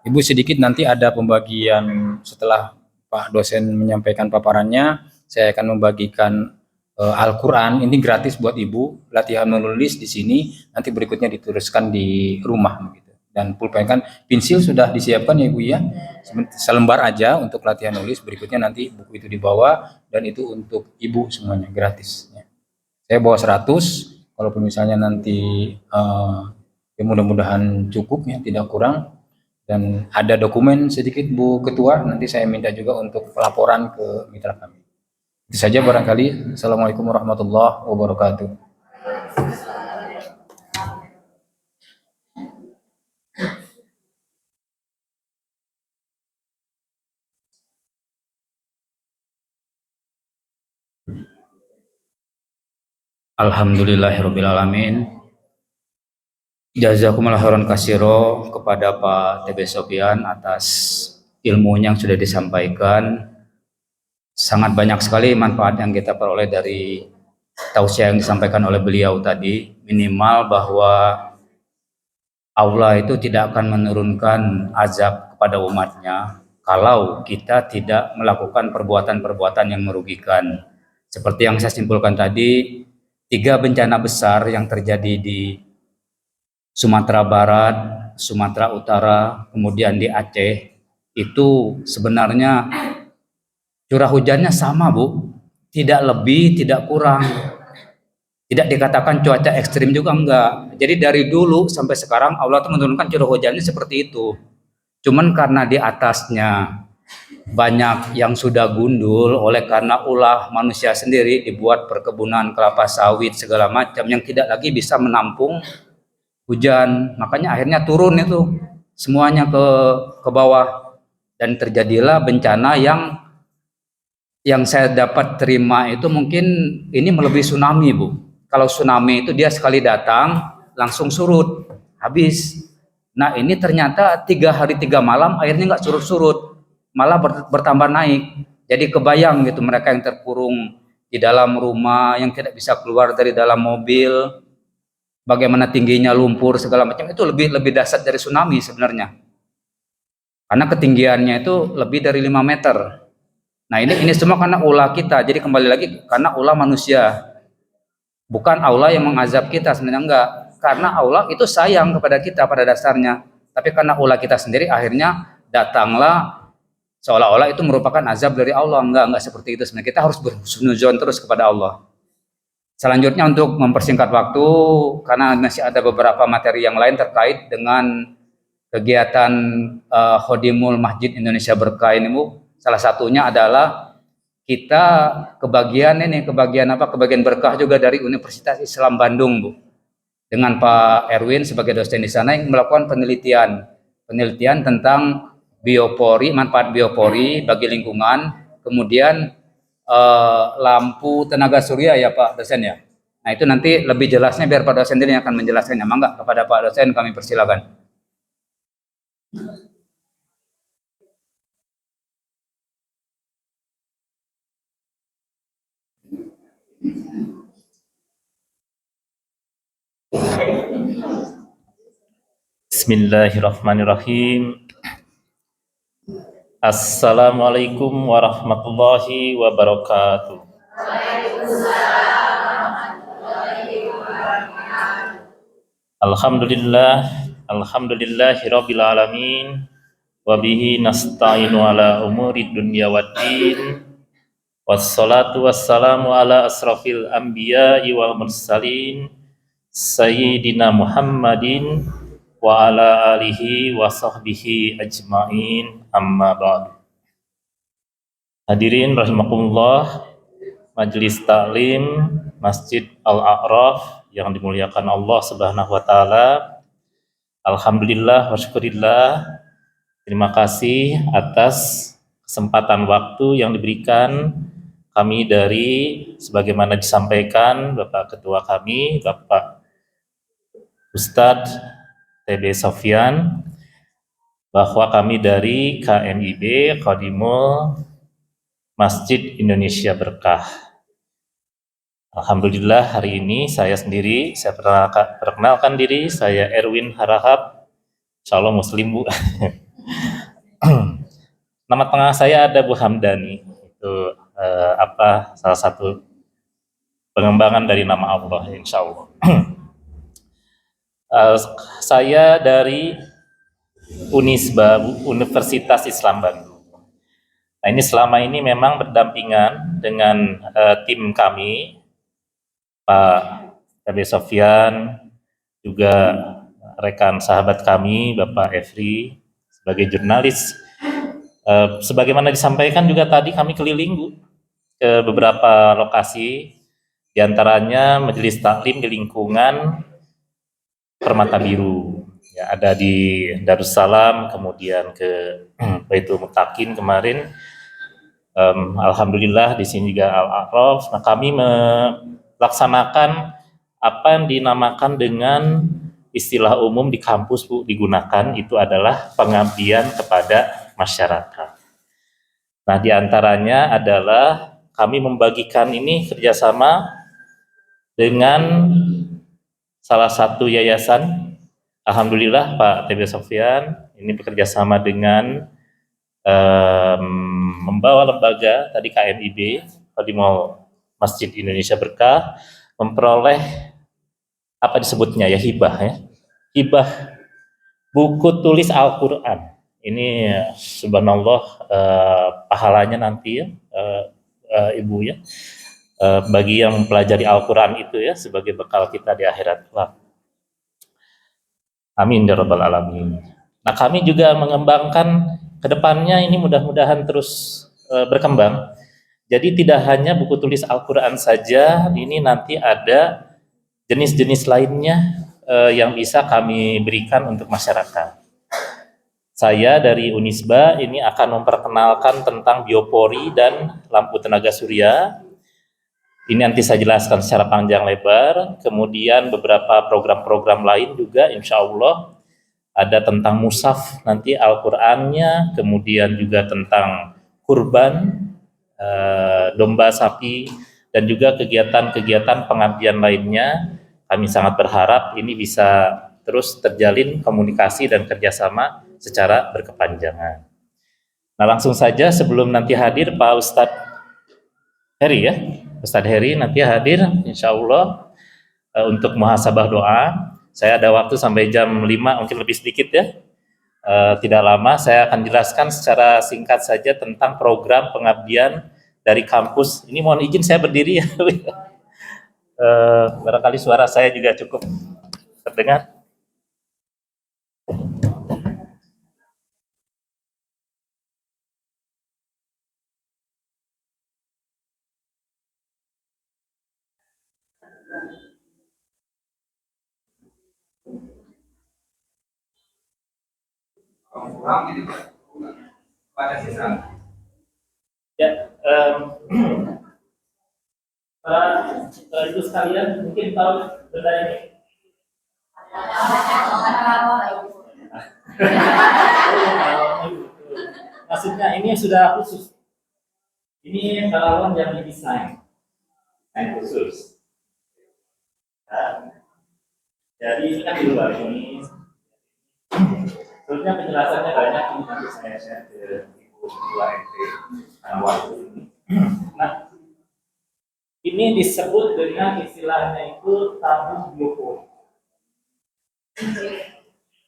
Ibu sedikit nanti ada pembagian setelah Pak dosen menyampaikan paparannya, saya akan membagikan Al-Quran. Ini gratis buat ibu, latihan menulis di sini, nanti berikutnya dituliskan di rumah begitu. Dan pulpen, kan pensil sudah disiapkan ya ibu ya, selembar aja untuk latihan nulis, berikutnya nanti buku itu dibawa, dan itu untuk ibu semuanya gratis ya. Saya bawa 100, kalaupun misalnya nanti ya mudah-mudahan cukup ya, tidak kurang. Dan ada dokumen sedikit Bu Ketua, nanti saya minta juga untuk laporan ke mitra kami. Itu saja barangkali. Assalamualaikum warahmatullahi wabarakatuh. Alhamdulillahirrabbilalamin. Jazakumullah khairan katsiro kepada Pak TB Sofyan atas ilmunya yang sudah disampaikan. Sangat banyak sekali manfaat yang kita peroleh dari tausiah yang disampaikan oleh beliau tadi. Minimal bahwa Allah itu tidak akan menurunkan azab kepada umatnya kalau kita tidak melakukan perbuatan-perbuatan yang merugikan. Seperti yang saya simpulkan tadi, 3 bencana besar yang terjadi di Sumatera Barat, Sumatera Utara, kemudian di Aceh, itu sebenarnya curah hujannya sama, Bu. Tidak lebih, tidak kurang. Tidak dikatakan cuaca ekstrim juga enggak. Jadi dari dulu sampai sekarang Allah tuh menurunkan curah hujannya seperti itu. Cuman karena di atasnya banyak yang sudah gundul oleh karena ulah manusia sendiri, dibuat perkebunan kelapa sawit segala macam yang tidak lagi bisa menampung hujan, makanya akhirnya turun itu semuanya ke bawah dan terjadilah bencana yang saya dapat terima itu mungkin ini melebihi tsunami, Bu. Kalau tsunami itu dia sekali datang langsung surut habis. Nah ini ternyata 3 hari 3 malam airnya nggak surut-surut, malah bertambah naik. Jadi kebayang gitu mereka yang terkurung di dalam rumah, yang tidak bisa keluar dari dalam mobil, bagaimana tingginya lumpur segala macam, itu lebih lebih dahsyat dari tsunami sebenarnya. Karena ketinggiannya itu lebih dari 5 meter. Nah, ini semua karena ulah kita. Jadi kembali lagi karena ulah manusia. Bukan Allah yang mengazab kita, sebenarnya enggak. Karena Allah itu sayang kepada kita pada dasarnya. Tapi karena ulah kita sendiri akhirnya datanglah seolah-olah itu merupakan azab dari Allah. Enggak seperti itu sebenarnya. Kita harus berhusnuzon terus kepada Allah. Selanjutnya untuk mempersingkat waktu, karena masih ada beberapa materi yang lain terkait dengan kegiatan Khodimul Masjid Indonesia Berkah ini, Bu. Salah satunya adalah kita kebagian berkah juga dari Universitas Islam Bandung, Bu. Dengan Pak Erwin sebagai dosen di sana yang melakukan penelitian tentang biopori, manfaat biopori bagi lingkungan, kemudian lampu tenaga surya ya Pak dosen ya. Nah itu nanti lebih jelasnya biar Pak dosen sendiri yang akan menjelaskannya. Mangga kepada Pak dosen kami persilakan. Bismillahirrahmanirrahim. Assalamualaikum warahmatullahi wabarakatuh. Alhamdulillahirabbil alamin wa bihi nasta'inu ala umuri dunya waddin. Wassalatu wassalamu ala asrafil anbiya'i wal mursalin sayyidina Muhammadin wa ala alihi wa sahbihi ajma'in, amma ba'du. Hadirin rahimakumullah, Majelis Taklim Masjid Al-A'raf yang dimuliakan Allah Subhanahu wa taala. Alhamdulillah wa syukurillah. Terima kasih atas kesempatan waktu yang diberikan kami dari sebagaimana disampaikan Bapak Ketua kami, Bapak Ustadz TB Sofyan, bahwa kami dari KMIB Khodimul Masjid Indonesia Berkah. Alhamdulillah hari ini saya perkenalkan diri, saya Erwin Harahap, Insyaallah Muslim, Bu. Nama tengah saya ada Bu Hamdani, itu salah satu pengembangan dari nama Allah, Insyaallah. Saya dari Unisba, Universitas Islam Bandung. Nah ini selama ini memang berdampingan dengan tim kami, Pak TB Sofyan, juga rekan sahabat kami, Bapak Efri, sebagai jurnalis. Sebagaimana disampaikan juga tadi kami keliling, Bu, ke beberapa lokasi, diantaranya majelis taklim di lingkungan Permata Biru, ya, ada di Darussalam, kemudian ke Baitul Mutakin kemarin. Alhamdulillah di sini juga Al-A'raf. Nah, kami melaksanakan apa yang dinamakan dengan istilah umum di kampus, Bu, digunakan itu adalah pengabdian kepada masyarakat. Nah, diantaranya adalah kami membagikan ini kerjasama dengan salah satu yayasan. Alhamdulillah Pak TB Sofyan ini bekerja sama dengan membawa lembaga tadi KMIB Khodimul Masjid Indonesia Berkah memperoleh apa disebutnya ya hibah buku tulis Al-Quran. Ini subhanallah pahalanya nanti ya, Ibu ya, bagi yang mempelajari Al-Quran itu ya, sebagai bekal kita di akhirat kelak. Amin ya rabbal alamin. Nah, kami juga mengembangkan kedepannya ini mudah-mudahan terus berkembang. Jadi tidak hanya buku tulis Al-Quran saja, ini nanti ada jenis-jenis lainnya yang bisa kami berikan untuk masyarakat. Saya dari Unisba ini akan memperkenalkan tentang biopori dan lampu tenaga surya. Ini nanti saya jelaskan secara panjang lebar. Kemudian beberapa program-program lain juga insya Allah ada tentang mushaf nanti Al-Qur'annya, kemudian juga tentang kurban, domba sapi, dan juga kegiatan-kegiatan pengabdian lainnya. Kami sangat berharap ini bisa terus terjalin komunikasi dan kerjasama secara berkepanjangan. Nah, langsung saja sebelum nanti hadir Pak Ustadz Heri ya, Ustadz Heri nanti hadir insya Allah untuk muhasabah doa. Saya ada waktu sampai jam 5, mungkin lebih sedikit ya. Tidak lama, saya akan jelaskan secara singkat saja tentang program pengabdian dari kampus. Ini mohon izin saya berdiri ya. Barangkali suara saya juga cukup terdengar. Ya, itu sekalian mungkin tahu benda ini. Maksudnya ini sudah khusus. Ini relawan yang didesain khusus. Nah, jadi ini kan di luar ini. Sebenarnya penjelasannya banyak, ini nanti saya share ke Ibu Ketua RT waktu ini. Nah, ini disebut dengan istilahnya itu tabung biopori.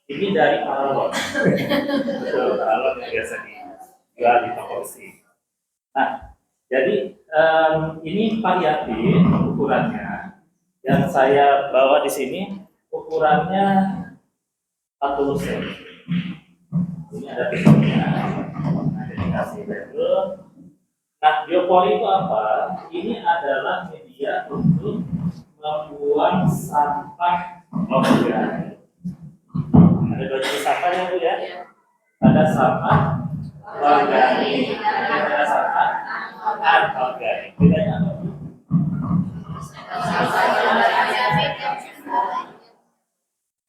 Ini dari paralon. Betul, paralon yang biasa dijual di toko besi. Nah, jadi ini variatif ukurannya. Yang saya bawa di sini ukurannya 40 cm. Ini ada pisaunya. Nah, jadi kasih label. Nah, biopori itu apa? Ini adalah media untuk membuang sampah organik. Ada dua jenis sampah ya Bu ya? Ada sampah organik, ada sampah anorganik. Bedanya apa Bu?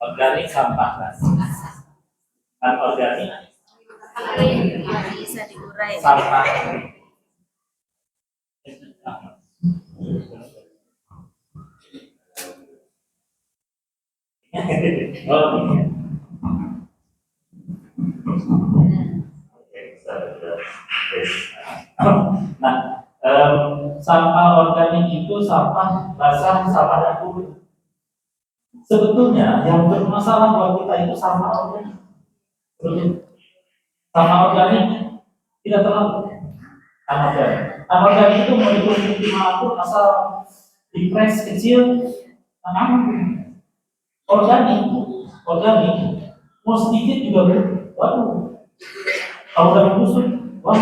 Organik sampah anorganik bisa diurai. sampah. Oh iya. Nah, sampah organik itu sampah basah, sampah dapur. Sebetulnya yang bermasalah buat kita itu sampah organik. Sampah organik tidak terlalu anorganik. Anorganik itu mau dikurangin dimanapun asal dipres kecil, organik mau sedikit juga waduh, kalau udah busuk, wah.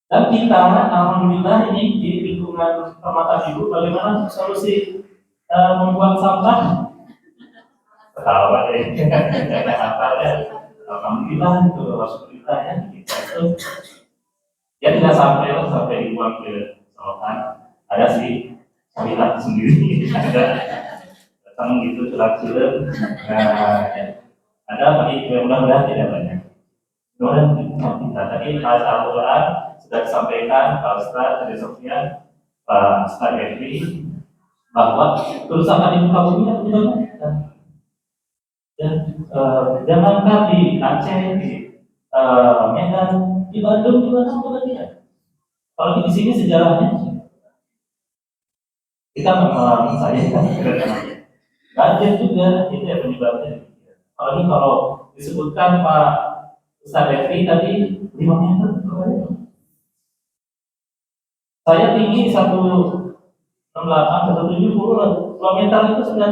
Dan kita alhamdulillah ini di lingkungan Permata Biru bagaimana solusi membuang sampah? Ketawa deh, ada apa ya? Alhamdulillah itu rasulullah ya kita itu ya tidak sampai dibuang ke selokan. Ada sih sapilah sendiri ada datang gitu celak-celak. Nah, ya. Ada tapi mudah-mudahan tidak banyak. Mudah-mudahan kita tadi Pak Al-Quran sudah disampaikan Pak Ustadz dari Sofyan, Pak Ustadz Efri bahwa kerusakan di muka bumi itu banyak. Dan jangankan di Aceh, di Medan, di Bandung juga sama bagian. Kalau di sini sejarahnya kita mengalami saya kan banjir juga itu ya penyebabnya. Apalagi kalau disebutkan Pak Ustaz Refri tadi 5 meter. Saya tinggi 168, 170 lah. 2 meter itu sudah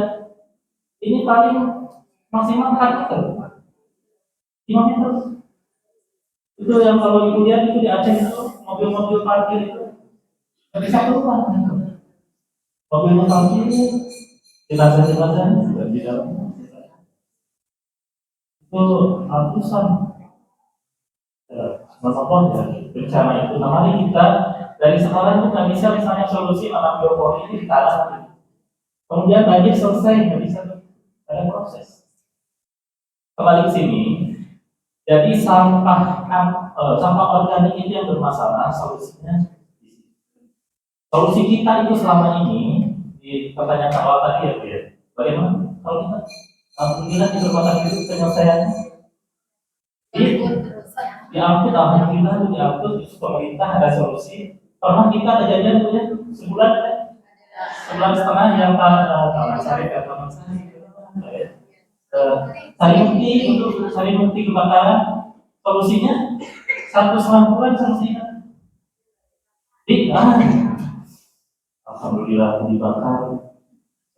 ini paling maksimal 4 meter. 5 meter. Itu yang kalau ibu lihat itu di Aceh itu mobil-mobil parkir itu nggak bisa keluar. Mobilnya parkir, jenazah-jenazahnya juga di dalam. Itu ratusan menopon ya bencana itu. Nah, mari kita dari sekarang itu nggak bisa misalnya solusi anak biopori ini di tanah, kemudian banjir selesai, nggak bisa, ada proses. Kembali ke sini, jadi sampah organik itu yang bermasalah, solusinya. Solusi kita itu selama ini di pertanyaan awal tadi ya Bu ya, bagaimana kalau kita alhamdulillah di perbuatan itu penyelesaiannya diangkut, alhamdulillah itu diangkut, itu pemerintah ada solusi. Pernah kita kejadian Bu ya, sebulan ya, sebulan setengah yang Taman Sari ke Taman Sari untuk Sari Mukti kebakaran, solusinya 1,5 bulan selesai. Alhamdulillah dibakar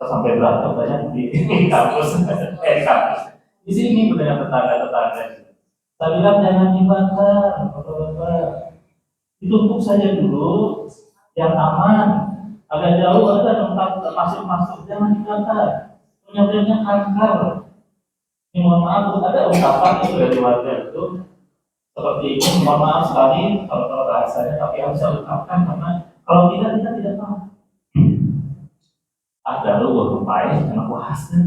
sampai berapa banyak di kampus, di kampus. Di sini budaya tetangga-tetangga. Saya bilang jangan dibakar, Bapak-bapak. Ditutup saja dulu, yang aman. Agak jauh ada tempat masuk-masuk, jangan dibakar. Penyebabnya kanker. Ini mohon maaf, ada ungkapan itu dari warga itu seperti ini. Mohon maaf sekali kalau bahasanya, tapi harus saya ungkapkan karena kalau tidak kita tidak tahu. Ada lu berupaya dengan puasa.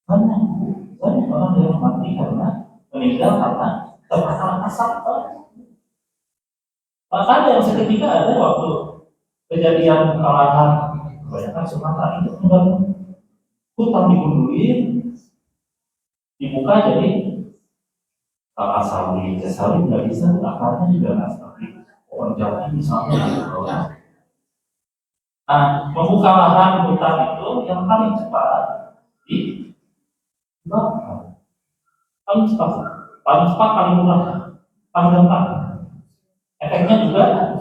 Banyak orang yang mati karena meninggal karena terpapar asap. Makanya yang seketika ada waktu kejadian kekalahan kebanyakan Sumatera itu membangun hutan digundurin, dibuka jadi kalau sawit nggak bisa, akarnya juga nggak seperti pohon jati misalnya. Nah, membuka lahan hutan itu yang paling cepat dibakar. Paling cepat, paling murah, paling gampang. Efeknya juga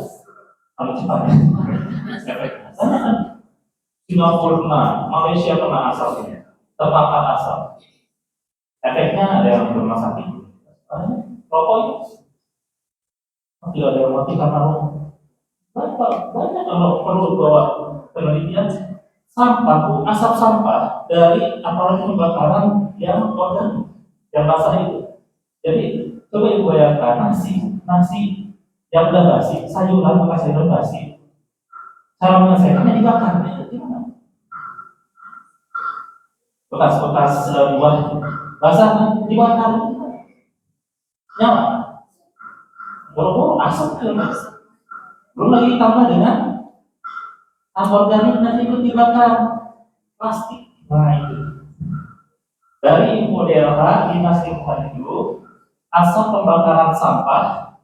paling cepat. Efeknya. Singapura pernah, Malaysia pernah asalnya, terbakar asal. Efeknya ada yang rumah sakit, rokok itu. Tidak ada yang mati karena rokok. Banyak kalau perlu bawa penelitian sampah, asap sampah dari apalagi pembakaran yang organik, yang basah itu. Jadi coba ibu bayangkan nasi yang udah basi, sayuran bekas sayuran basi, cara menyelesaikannya dibakar. Gimana? Bekas buah basah dibakar, nyala, boro-boro asap ke mas. Belum lagi ditambah dengan anorganik nanti ikut dibakar plastik. Nah itu dari info daerah Dinas Lingkungan Hidup, asap pembakaran sampah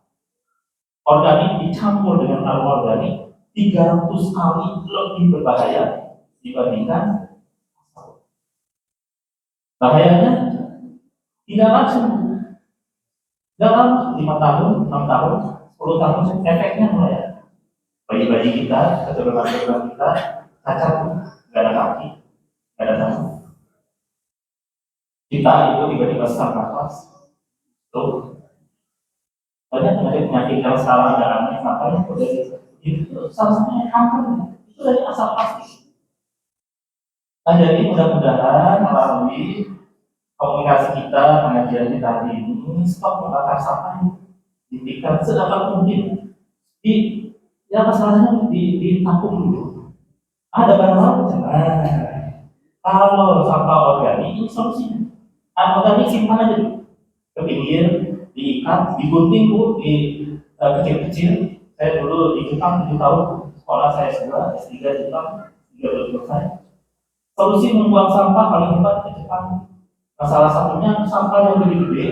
organik dicampur dengan anorganik 300 kali lebih berbahaya dibandingkan asap. Bahayanya tidak langsung dalam 5 tahun, 6 tahun, 10 tahun efeknya mulai. Bayi-bayi kita, keturunan-keturunan kita, cacat, nggak ada kaki, nggak ada tangan. Kita itu tiba-tiba sesak nafas, tuh banyak penyakit yang sekarang ada aneh, makanya itu salah satunya kanker, itu dari asap plastik. Nah jadi mudah-mudahan melalui komunikasi kita, pengajian kita hari ini, stop membakar sampah, dihentikan sedapat mungkin. Ya masalahnya ditampung dulu. Ada barang lain. Kalau sampah organik ini solusinya. Organik simpan aja dulu. Ke pinggir, diikat, digunting Bu, di kecil-kecil. Saya dulu di Jepang 7 tahun, sekolah saya sekolah S3 Jepang 3 selesai. Solusi membuang sampah paling hebat di Jepang. Nah, salah satunya sampah yang lebih gede,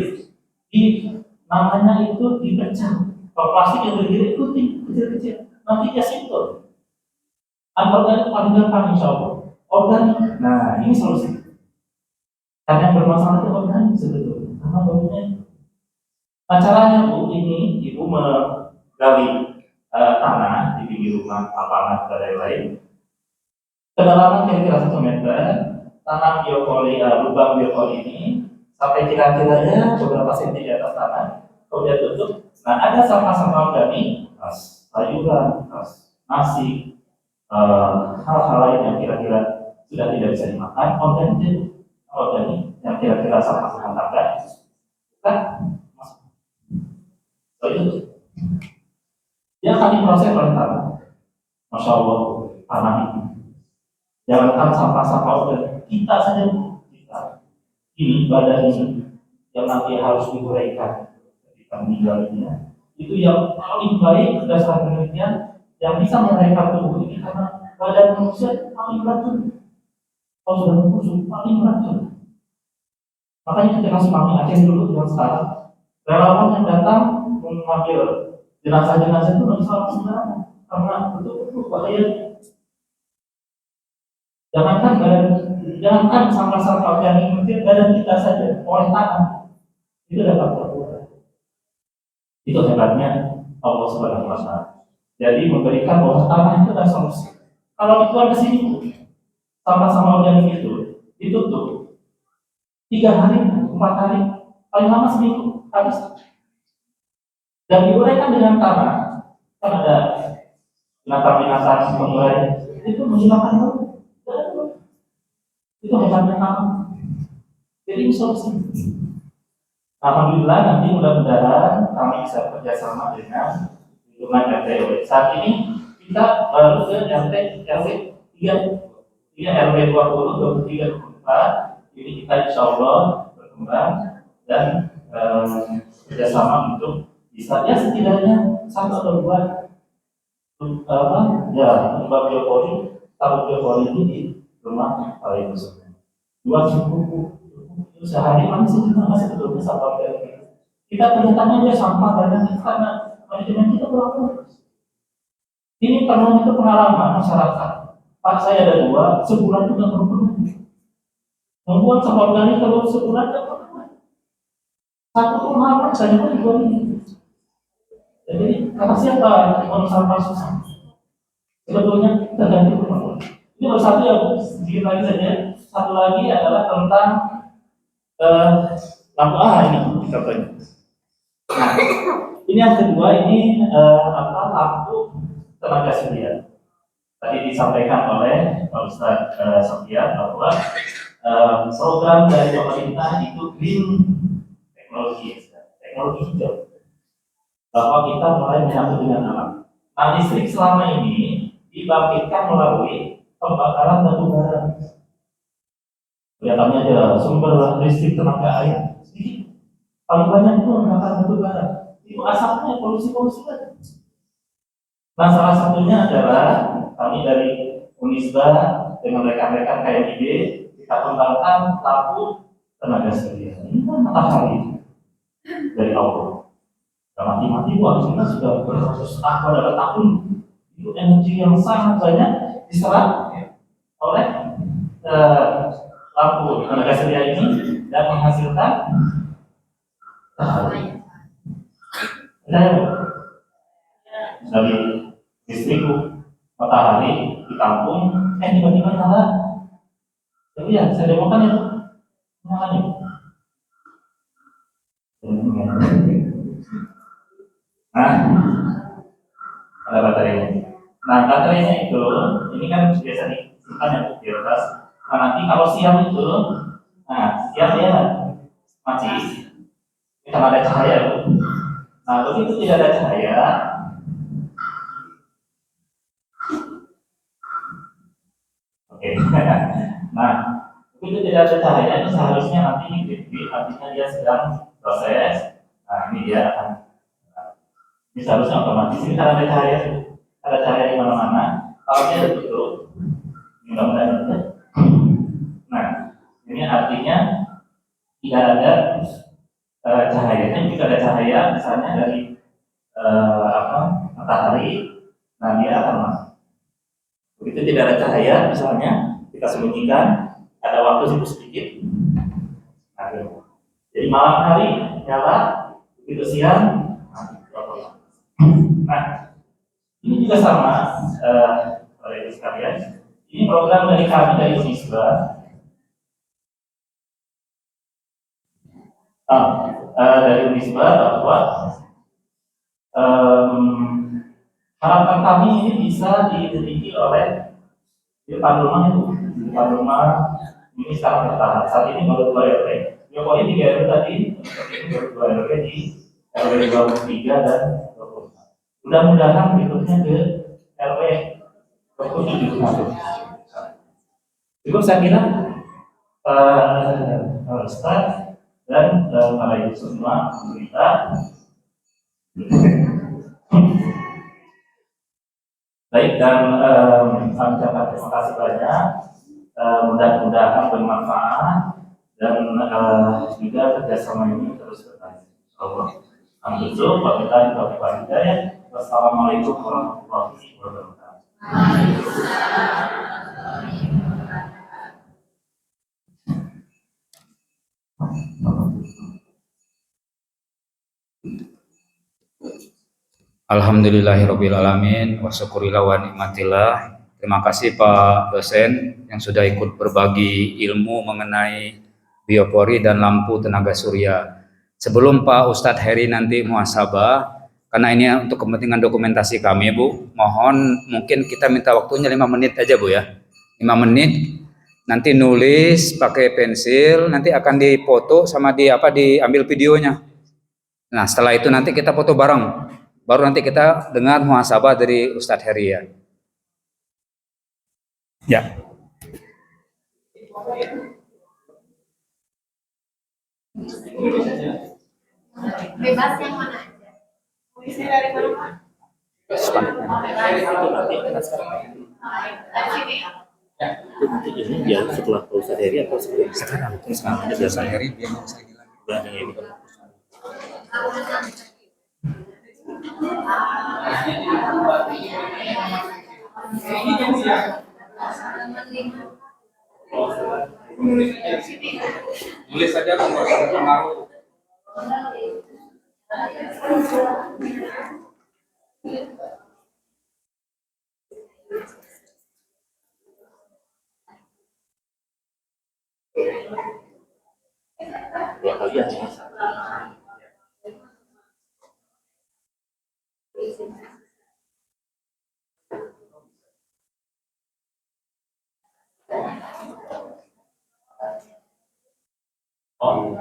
namanya itu dipecah. Kalau plastik yang lebih gede itu kecil-kecil. Nanti dia simpel. Anorganik paling gampang insya Allah. Organik. Nah ini solusi. Karena yang bermasalah itu organik sebetulnya, karena baunya. Nah, caranya Bu, ini Ibu menggali tanah di pinggir rumah, lapangan dan lain-lain. Kedalaman kira-kira 1 meter, tanam biopoli, lubang biopoli ini sampai kira-kira ya beberapa senti di atas tanah, kemudian tutup. Nah, ada sampah-sampah organik, sayuran, nasi, hal-hal lain yang kira-kira sudah tidak bisa dimakan, organik yang kira-kira sampah rumah tangga, bukan masuk. So, itu dia akan diproses oleh tanah. Masya Allah, tanah ini. Jangankan sampah-sampah organik, kita saja ini badan ini yang nanti harus diuraikan ketika meninggal ini, itu yang paling baik berdasarkan penelitian yang bisa meraikan tubuh ini, karena badan manusia paling beracun. Kalau sudah membusuk paling beracun. Makanya ketika Mami Aceh dulu dengan sekarang, relawan yang datang mengambil jenazah-jenazah itu harus salah sembarangan, karena betul-betul bahaya. Jangankan sampah-sampah organik, mungkin badan kita saja oleh tanah itu dapat terbuat. Itu hebatnya Allah Subhanahu wa Ta'ala. Jadi memberikan bahwa tanah itu adalah solusi. Kalau dikeluar ke sini, sampah-sampah organik itu ditutup 3 hari, 4 hari, paling lama seminggu habis. Dan diuraikan dengan tanah, kan ada binatang-binatang pengurai itu menghilangkan bau. Itu hebatnya kamu. Jadi solusi. Alhamdulillah nanti mudah-mudahan kami bisa bekerjasama dengan lingkungan RT. Saat ini kita baru ke RT RW 3 RW 20, 23, 24. Ini kita insya Allah berkembang dan bekerjasama untuk bisa ya setidaknya 1 atau 2 lubang biopoli, tabung biopoli ini di rumah kalian semua. 2 cukup. Sehari masih betulnya sampah organik. Kita kelihatannya dia sampah banyak karena manajemen kita kurang. Ini karena itu pengalaman masyarakat. Pak saya ada 2, sebulan juga perlu. Membuat sampah organik kalau sebulan tidak perlu. 1 halaman saya pun 2 ini. Jadi kata siapa yang sampah susah? Sebetulnya tergantung rumah. Ini baru 1 ya, sedikit lagi saja. 1 lagi adalah tentang lampu ini contohnya. Nah, ini yang kedua, ini lampu tenaga surya. Tadi disampaikan oleh Pak Ustadz Sofian bahwa program dari pemerintah itu green teknologi hijau, bahwa kita mulai menyatu dengan alam. Nah, listrik selama ini dibangkitkan melalui pembakaran batu bara. Kelihatannya aja sumber listrik tenaga air sedikit, paling banyak itu membakar batu bara. Itu asapnya polusi kan. Nah, salah satunya adalah kami dari Unisba dengan rekan-rekan KMIB kita kembangkan lampu tenaga surya. Ini kan matahari dari Allah. Dan mati-mati harus kita sudah beratus tahun. Itu energi yang sangat banyak diserap oleh lampu tenaga surya ini dan menghasilkan dari listrik matahari ditampung, tiba-tiba nyala. Jadi ya saya demokan ya, nyala nih. Nah, ada baterainya. Nah, baterainya itu, ini kan biasa disimpan ya di atas. Nah, nanti kalau siang itu, siang dia mati, kita ada cahaya. Nah, begitu tidak ada cahaya, oke. Nah, begitu tidak ada cahaya, itu seharusnya nanti ini artinya dia sedang proses. Nah, ini dia akan, ini seharusnya otomatis. Ini karena ada cahaya di mana-mana. Kalau dia tutup, mudah-mudahan ada. Nah, ini artinya tidak ada cahayanya. Jika ada cahaya misalnya dari matahari, nah dia akan masuk. Begitu tidak ada cahaya, misalnya kita sembunyikan, ada waktu sedikit, Jadi malam hari nyala, begitu siang mati. Nah, ini juga sama, Bapak Ibu sekalian. Ini program dari kami dari Unisba. Dari Unisba bahwa harapan kami ini bisa dimiliki oleh di depan rumah itu. Di depan rumah ini sekarang bertahan. Saat ini baru 2 RW. Jokowi 3 RW tadi, ini baru 2 RW di RW 23 dan 24. Mudah-mudahan berikutnya ke RW 27. Cukup saya kira Ustaz dan para ibu semua pemerintah. Baik, dan kami ucapkan terima kasih banyak. Mudah-mudahan bermanfaat dan juga kerjasama ini terus berlanjut. Alhamdulillah. Wassalamualaikum warahmatullahi wabarakatuh. Alhamdulillahirrabbilalamin wa syukurillah wa nikmatillah. Terima kasih Pak dosen yang sudah ikut berbagi ilmu mengenai biopori dan lampu tenaga surya. Sebelum Pak Ustadz Heri nanti muhasabah, karena ini untuk kepentingan dokumentasi kami Bu, mohon mungkin kita minta waktunya 5 menit aja Bu ya. 5 menit, nanti nulis pakai pensil, nanti akan dipoto sama diambil videonya. Nah setelah itu nanti kita foto bareng. Baru nanti kita dengar muhasabah dari Ustadz Heri ya. Ya. Bebas yang mana aja. Bisa dari mana Pak? Ini ya setelah Pak Ustadz Heri atau Sekarang ada Ustadz Heri dia mau saya bilang. Nulis saja pengaruh. Dua kali ya. Oh.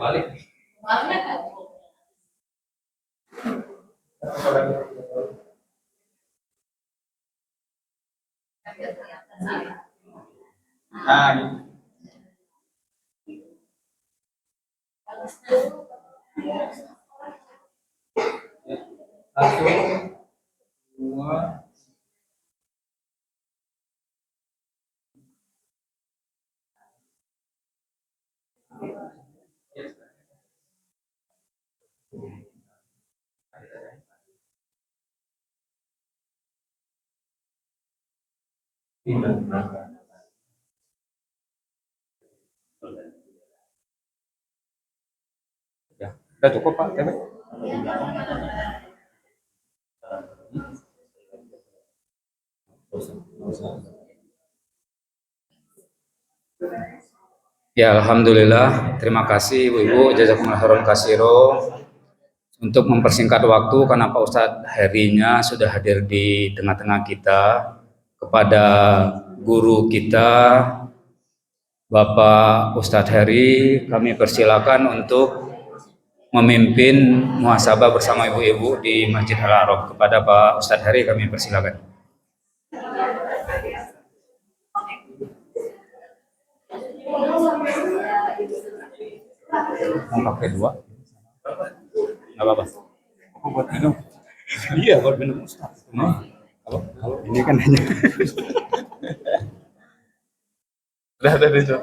Balik. Nah, gitu. Satu, dua, ya, udah cukup Pak, TB. Ya, alhamdulillah. Terima kasih Ibu-ibu, jazakumullah khairan katsiro untuk mempersingkat waktu karena Pak Ustadz Herinya sudah hadir di tengah-tengah kita. Kepada guru kita Bapak Ustadz Heri, kami persilakan untuk memimpin muhasabah bersama ibu-ibu di Masjid Al-Arab. Kepada Pak Ustadz Heri kami persilakan. Mau pakai 2? Nggak apa-apa. Buat minum. Iya, buat minum Ustadz. Kalau ini kan hanya Udah ada itu.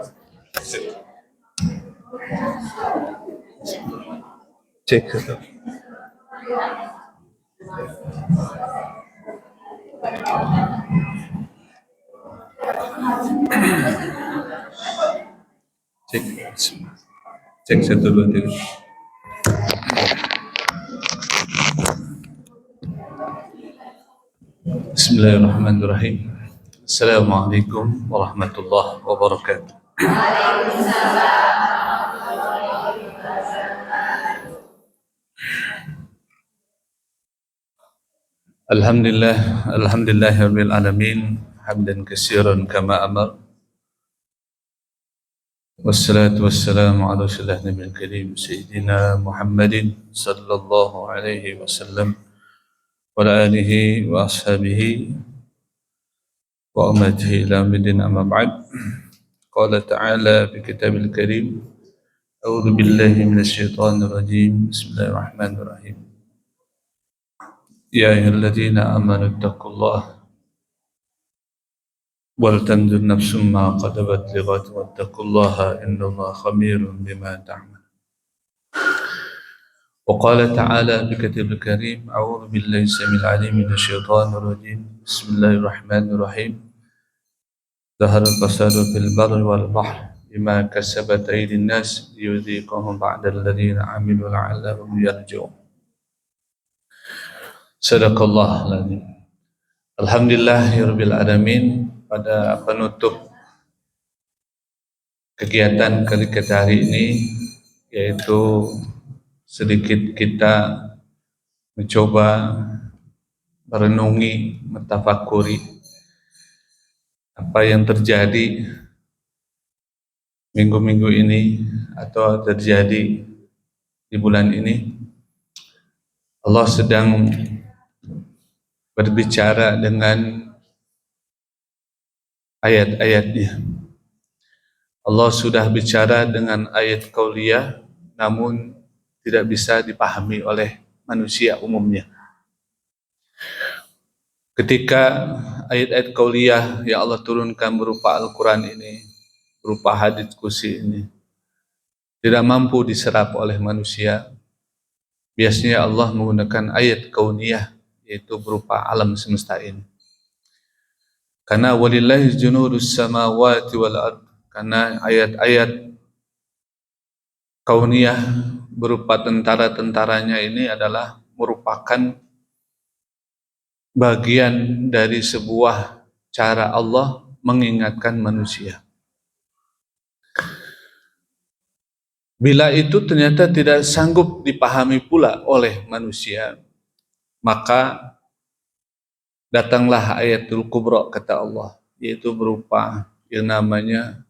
Cek itu. Cek. Cek 1 2 3. Bismillahirrahmanirrahim. Assalamualaikum warahmatullahi wabarakatuh. Alhamdulillahirabbil alamin, hamdan katsiran kama amar. Wassalatu wassalamu ala rasulillah nabiyil karim sayyidina Muhammadin sallallahu alaihi wasallam wa ala alihi wa ashabihi wa ummatihi ila yaumil amma ba'd. Qala ta'ala fi kitabil karim, a'udzu billahi minasy syaithanir rajim. Bismillahirrahmanirrahim. Ya ayyuhalladzina amanu taqullaha wal tanzur nafsum ma qaddamat lighad wattaqullaha innallaha khabirun bima ta'malun. Wa qala ta'ala fi kitabil karim, a'udzu billahi samil alim minasy syaithanir rajim. Bismillahirrahmanirrahim. Zahara al-fasadu fil barri wal bahri bima kasabat aydin nas liyudhiqahum ba'da alladhina 'amilu la'allahum yarji'un. Sadaqallahul azim. Alhamdulillahirabbil alamin. Pada penutup kegiatan kita hari ini, yaitu sedikit kita mencoba merenungi, mentafakuri apa yang terjadi minggu-minggu ini atau terjadi di bulan ini. Allah sedang berbicara dengan ayat-ayatnya. Allah sudah bicara dengan ayat qauliyah, namun tidak bisa dipahami oleh manusia umumnya. Ketika ayat-ayat qauliyah yang Allah turunkan berupa Al-Quran ini, berupa hadits qudsi ini, tidak mampu diserap oleh manusia, biasanya Allah menggunakan ayat kauniyah, yaitu berupa alam semesta ini. Karena walillahi junudus samawati wal ard, karena ayat-ayat kauniyah berupa tentara-tentaranya ini adalah merupakan bagian dari sebuah cara Allah mengingatkan manusia. Bila itu ternyata tidak sanggup dipahami pula oleh manusia, maka datanglah ayatul kubra, kata Allah, yaitu berupa yang namanya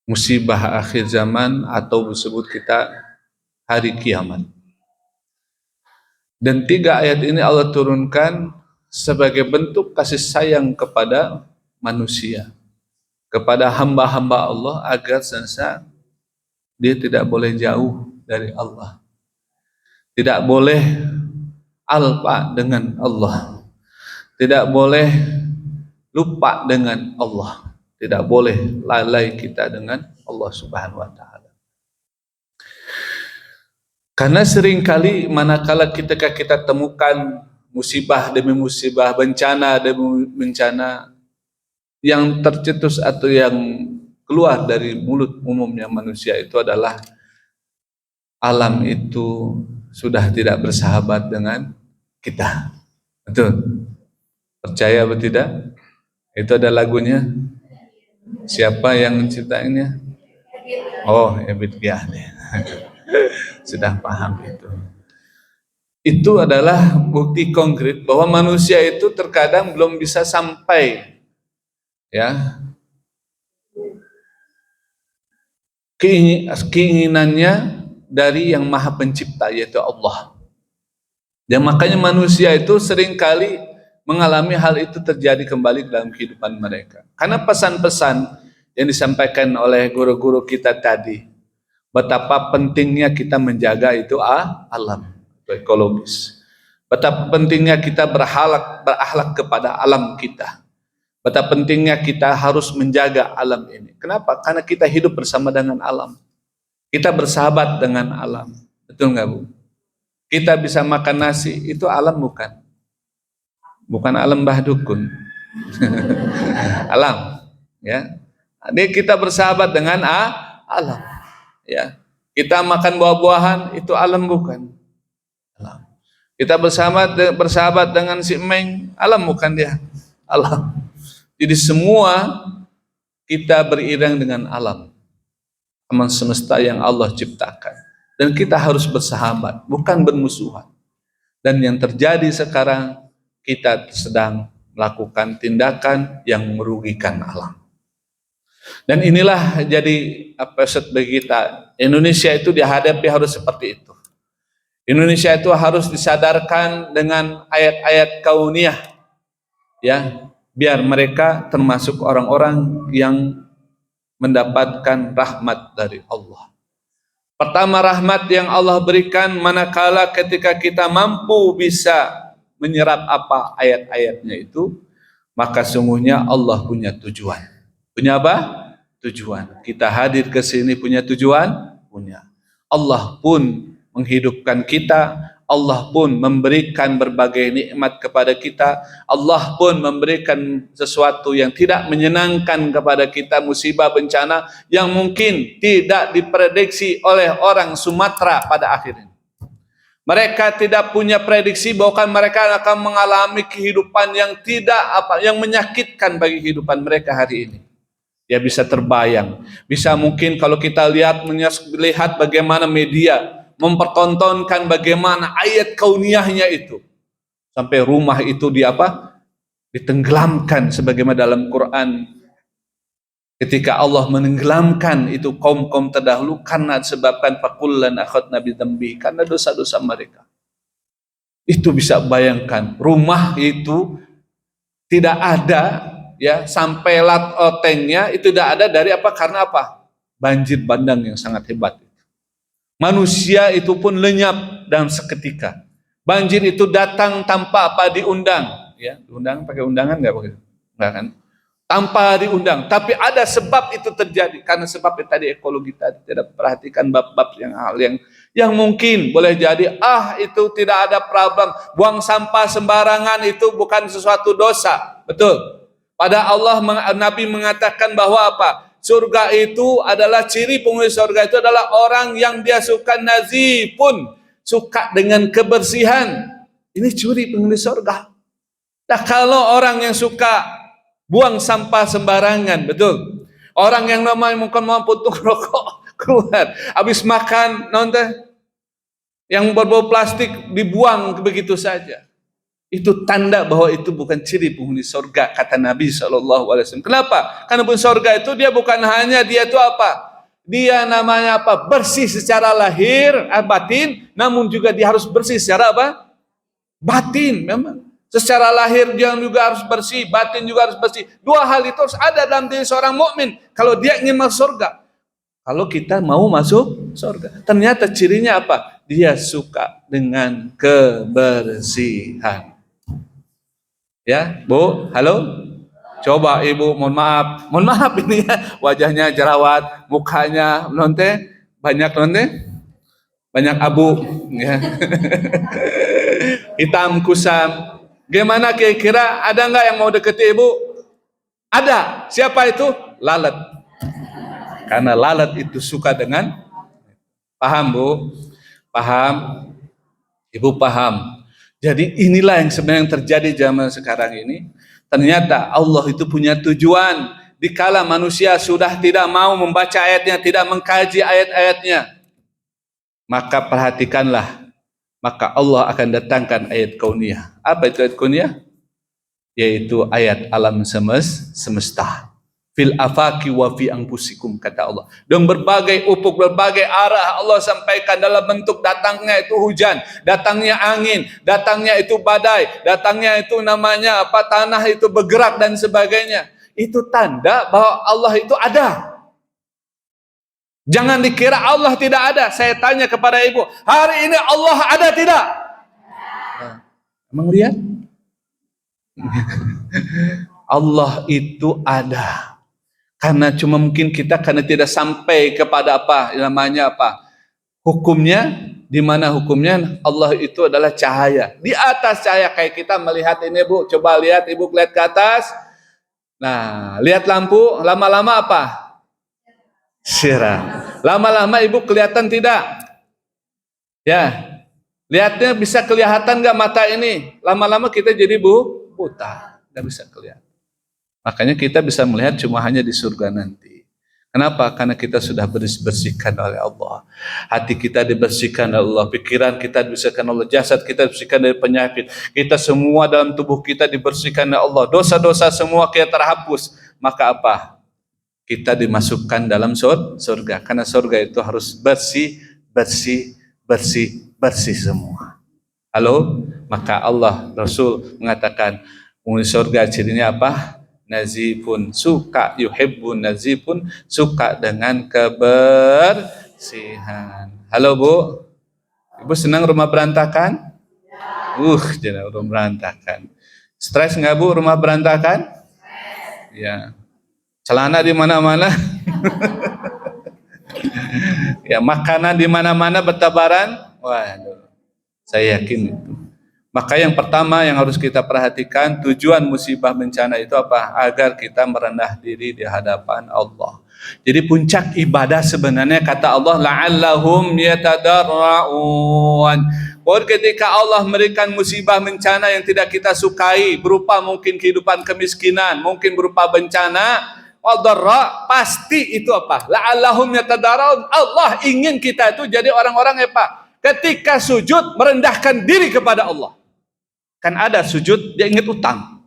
musibah akhir zaman atau disebut kita hari kiamat. Dan 3 ayat ini Allah turunkan sebagai bentuk kasih sayang kepada manusia, kepada hamba-hamba Allah, agar senantiasa dia tidak boleh jauh dari Allah, tidak boleh alpa dengan Allah, tidak boleh lupa dengan Allah, tidak boleh lalai kita dengan Allah Subhanahu wa taala. Karena seringkali manakala kita temukan musibah demi musibah, bencana demi bencana yang tercetus atau yang keluar dari mulut umumnya manusia, itu adalah alam itu sudah tidak bersahabat dengan kita. Betul? Percaya atau tidak? Itu ada lagunya. Siapa yang menciptainya? Oh, Ebit Giane. Sudah paham itu. Itu adalah bukti konkret bahwa manusia itu terkadang belum bisa sampai, ya, keinginannya dari yang Maha Pencipta, yaitu Allah. Dan makanya manusia itu seringkali mengalami hal itu terjadi kembali dalam kehidupan mereka. Karena pesan-pesan yang disampaikan oleh guru-guru kita tadi, betapa pentingnya kita menjaga itu alam, itu ekologis. Betapa pentingnya kita berakhlak kepada alam kita. Betapa pentingnya kita harus menjaga alam ini. Kenapa? Karena kita hidup bersama dengan alam. Kita bersahabat dengan alam. Betul nggak, Bu? Kita bisa makan nasi, itu alam bukan? Bukan alam Mbah Dukun. Alam, ya. Jadi kita bersahabat dengan alam, ya. Kita makan buah-buahan, itu alam bukan? Alam. Kita bersahabat dengan si Meng, alam bukan dia? Alam. Jadi semua kita beriring dengan alam semesta yang Allah ciptakan, dan kita harus bersahabat, bukan bermusuhan. Dan yang terjadi sekarang, kita sedang melakukan tindakan yang merugikan alam. Dan inilah jadi episode bagi kita. Indonesia itu dihadapi harus seperti itu. Indonesia itu harus disadarkan dengan ayat-ayat kauniyah, ya, biar mereka termasuk orang-orang yang mendapatkan rahmat dari Allah. Pertama, rahmat yang Allah berikan manakala ketika kita mampu bisa menyerap apa ayat-ayatnya itu, maka sungguhnya Allah punya tujuan. Punya apa? Tujuan. Kita hadir ke sini punya tujuan? Punya. Allah pun menghidupkan kita, Allah pun memberikan berbagai nikmat kepada kita, Allah pun memberikan sesuatu yang tidak menyenangkan kepada kita, musibah bencana yang mungkin tidak diprediksi oleh orang Sumatera pada akhirnya. Mereka tidak punya prediksi bahwa mereka akan mengalami kehidupan yang yang menyakitkan bagi kehidupan mereka hari ini. Ya bisa terbayang, bisa mungkin kalau kita lihat bagaimana media mempertontonkan bagaimana ayat kauniyahnya itu, sampai rumah itu ditenggelamkan sebagaimana dalam Quran ketika Allah menenggelamkan itu kaum-kaum terdahulu karena disebabkan fakullan akhadna bidzambi, karena dosa-dosa mereka. Itu bisa bayangkan, rumah itu tidak ada, ya, sampai lat otengnya itu tidak ada dari apa? Karena apa? Banjir bandang yang sangat hebat. Manusia itu pun lenyap dalam seketika. Banjir itu datang tanpa apa diundang, ya. Diundang pakai undangan nggak pakai? Nggak kan? Tanpa diundang. Tapi ada sebab itu terjadi, karena sebab tadi ekologi tadi tidak perhatikan bab-bab yang mungkin boleh jadi itu tidak ada problem. Buang sampah sembarangan itu bukan sesuatu dosa, betul? Pada Allah Nabi mengatakan bahwa apa? Surga itu adalah ciri penghuni surga itu adalah orang yang dia suka nazifun, suka dengan kebersihan. Ini ciri penghuni surga. Nah, kalau orang yang suka buang sampah sembarangan, betul. Orang yang namanya mungkin mau puntung rokok keluar, habis makan yang berbau plastik dibuang begitu saja. Itu tanda bahwa itu bukan ciri penghuni surga, kata Nabi SAW. Kenapa? Karena penghuni surga itu dia bukan hanya dia itu apa? Dia namanya apa? Bersih secara lahir, batin, namun juga dia harus bersih secara apa? Batin, memang. Secara lahir dia juga harus bersih, batin juga harus bersih. Dua hal itu harus ada dalam diri seorang mukmin kalau dia ingin masuk surga. Kalau kita mau masuk surga, ternyata cirinya apa? Dia suka dengan kebersihan. Ya, Bu, halo. Coba Ibu, mohon maaf ini ya, wajahnya jerawat, mukanya banyak abu, ya. Hitam kusam. Gimana kira-kira, ada nggak yang mau deketi Ibu? Ada. Siapa itu? Lalat. Karena lalat itu suka dengan, paham Bu? Paham? Ibu paham? Jadi inilah yang sebenarnya yang terjadi zaman sekarang ini. Ternyata Allah itu punya tujuan. Dikala manusia sudah tidak mau membaca ayatnya, tidak mengkaji ayat-ayatnya, maka perhatikanlah, maka Allah akan datangkan ayat kauniyah. Apa itu ayat kauniyah? Yaitu ayat alam semesta. Fil afaki wa fi anfusikum, kata Allah. Dan berbagai ufuk, berbagai arah Allah sampaikan dalam bentuk datangnya itu hujan, datangnya angin, datangnya itu badai, datangnya itu namanya apa, tanah itu bergerak dan sebagainya. Itu tanda bahwa Allah itu ada. Jangan dikira Allah tidak ada. Saya tanya kepada Ibu, hari ini Allah ada tidak? Emang lihat? Allah itu ada. Karena cuma mungkin kita karena tidak sampai kepada apa namanya apa hukumnya, di mana hukumnya Allah itu adalah cahaya. Di atas cahaya kayak kita melihat ini Bu, coba lihat Ibu lihat ke atas. Nah, lihat lampu, lama-lama apa? Sirah. Lama-lama Ibu kelihatan tidak? Ya. Lihatnya bisa kelihatan nggak mata ini? Lama-lama kita jadi buta, nggak bisa kelihatan. Makanya kita bisa melihat cuma hanya di surga nanti. Kenapa? Karena kita sudah dibersihkan oleh Allah. Hati kita dibersihkan oleh Allah, pikiran kita dibersihkan oleh Allah, jasad kita dibersihkan dari penyakit. Kita semua dalam tubuh kita dibersihkan oleh Allah. Dosa-dosa semua kita terhapus. Maka apa? Kita dimasukkan dalam surga. Karena surga itu harus bersih, bersih, bersih, bersih semua. Halo? Maka Allah, Rasul mengatakan, penghuni surga cirinya apa? Nazifun, suka, yuhibbun nazifun, suka dengan kebersihan. Halo Bu? Ibu senang rumah berantakan? Jangan rumah berantakan. Stres nggak Bu rumah berantakan? Ya. Celana di mana-mana. Ya, makanan di mana-mana bertabaran. Waduh. Saya yakin itu. Maka yang pertama yang harus kita perhatikan, tujuan musibah bencana itu apa? Agar kita merendah diri di hadapan Allah. Jadi puncak ibadah sebenarnya kata Allah, la'allahum yatadarra'un. Ketika Allah memberikan musibah bencana yang tidak kita sukai, berupa mungkin kehidupan kemiskinan, mungkin berupa bencana, wadarra, pasti itu apa? La'allahum yatadarra'un. Allah ingin kita itu jadi orang-orang apa? Ketika sujud merendahkan diri kepada Allah. Kan ada sujud dia ingat utang.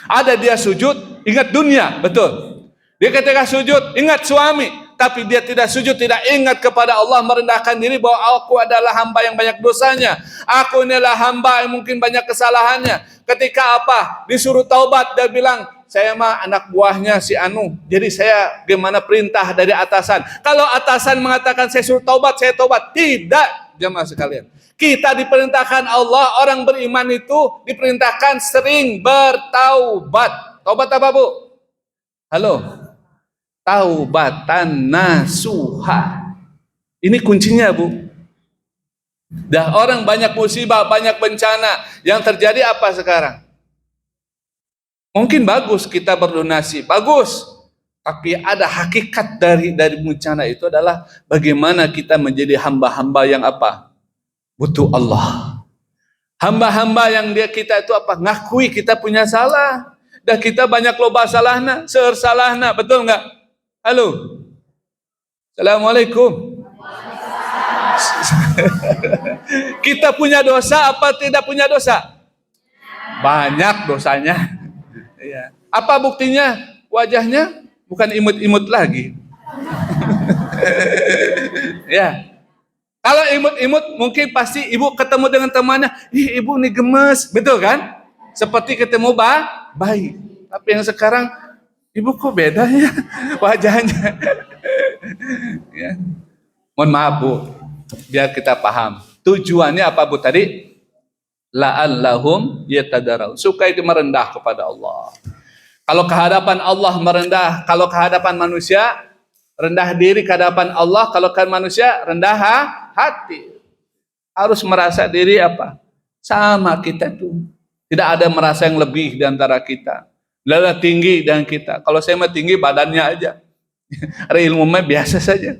Ada dia sujud ingat dunia, betul. Dia ketika sujud ingat suami, tapi dia tidak sujud, tidak ingat kepada Allah, merendahkan diri bahwa aku adalah hamba yang banyak dosanya. Aku inilah hamba yang mungkin banyak kesalahannya. Ketika apa? Disuruh taubat, dia bilang, saya mah anak buahnya si Anu. Jadi saya gimana perintah dari atasan. Kalau atasan mengatakan saya suruh taubat, saya taubat. Tidak, jemaah sekalian. Kita diperintahkan Allah, orang beriman itu diperintahkan sering bertaubat. Taubat apa Bu? Halo? Taubatan nasuha. Ini kuncinya Bu. Dah orang banyak musibah, banyak bencana. Yang terjadi apa sekarang? Mungkin bagus kita berdonasi, bagus. Tapi ada hakikat dari bencana itu adalah bagaimana kita menjadi hamba-hamba yang apa? Butuh Allah. Hamba-hamba yang kita itu apa? Ngakui kita punya salah. Dan kita banyak loba salahna, seueur salahna, betul enggak? Halo. Assalamualaikum. Kita punya dosa apa tidak punya dosa? Banyak dosanya. Ya. Apa buktinya? Wajahnya bukan imut-imut lagi. Ya. Kalau imut-imut mungkin pasti ibu ketemu dengan temannya, ih ibu nih gemes, betul kan? Seperti ketemu bayi. Tapi yang sekarang ibu kok beda ya wajahnya. Ya. Mohon maaf Bu, biar kita paham. Tujuannya apa Bu tadi? La'allahum yatadarra'un, supaya dia merendah kepada Allah. Kalau kehadapan Allah merendah, kalau kehadapan manusia rendah diri ke hadapan Allah, kalau ke manusia rendah hati. Harus merasa diri apa? Sama kita tuh. Tidak ada merasa yang lebih di antara kita. Lelah tinggi dan kita. Kalau saya mah tinggi badannya aja. Ilmu mah biasa saja.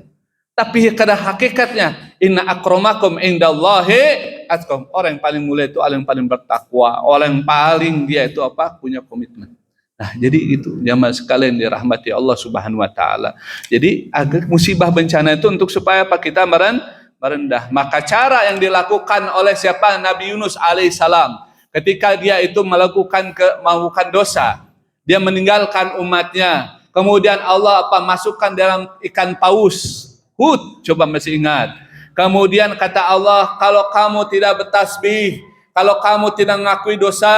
Tapi pada hakikatnya, inna akramakum indallahi atqakum. Orang yang paling mulia itu orang yang paling bertakwa. Orang yang paling dia itu apa? Punya komitmen. Nah, jadi itu jamaah sekalian dirahmati Allah Subhanahu wa taala. Jadi agar musibah bencana itu untuk supaya apa? Kita merendah. Maka cara yang dilakukan oleh siapa? Nabi Yunus alaihissalam. Ketika dia itu melakukan dosa, dia meninggalkan umatnya. Kemudian Allah apa? Masukkan dalam ikan paus. Hud, coba masih ingat. Kemudian kata Allah, kalau kamu tidak bertasbih, kalau kamu tidak mengakui dosa,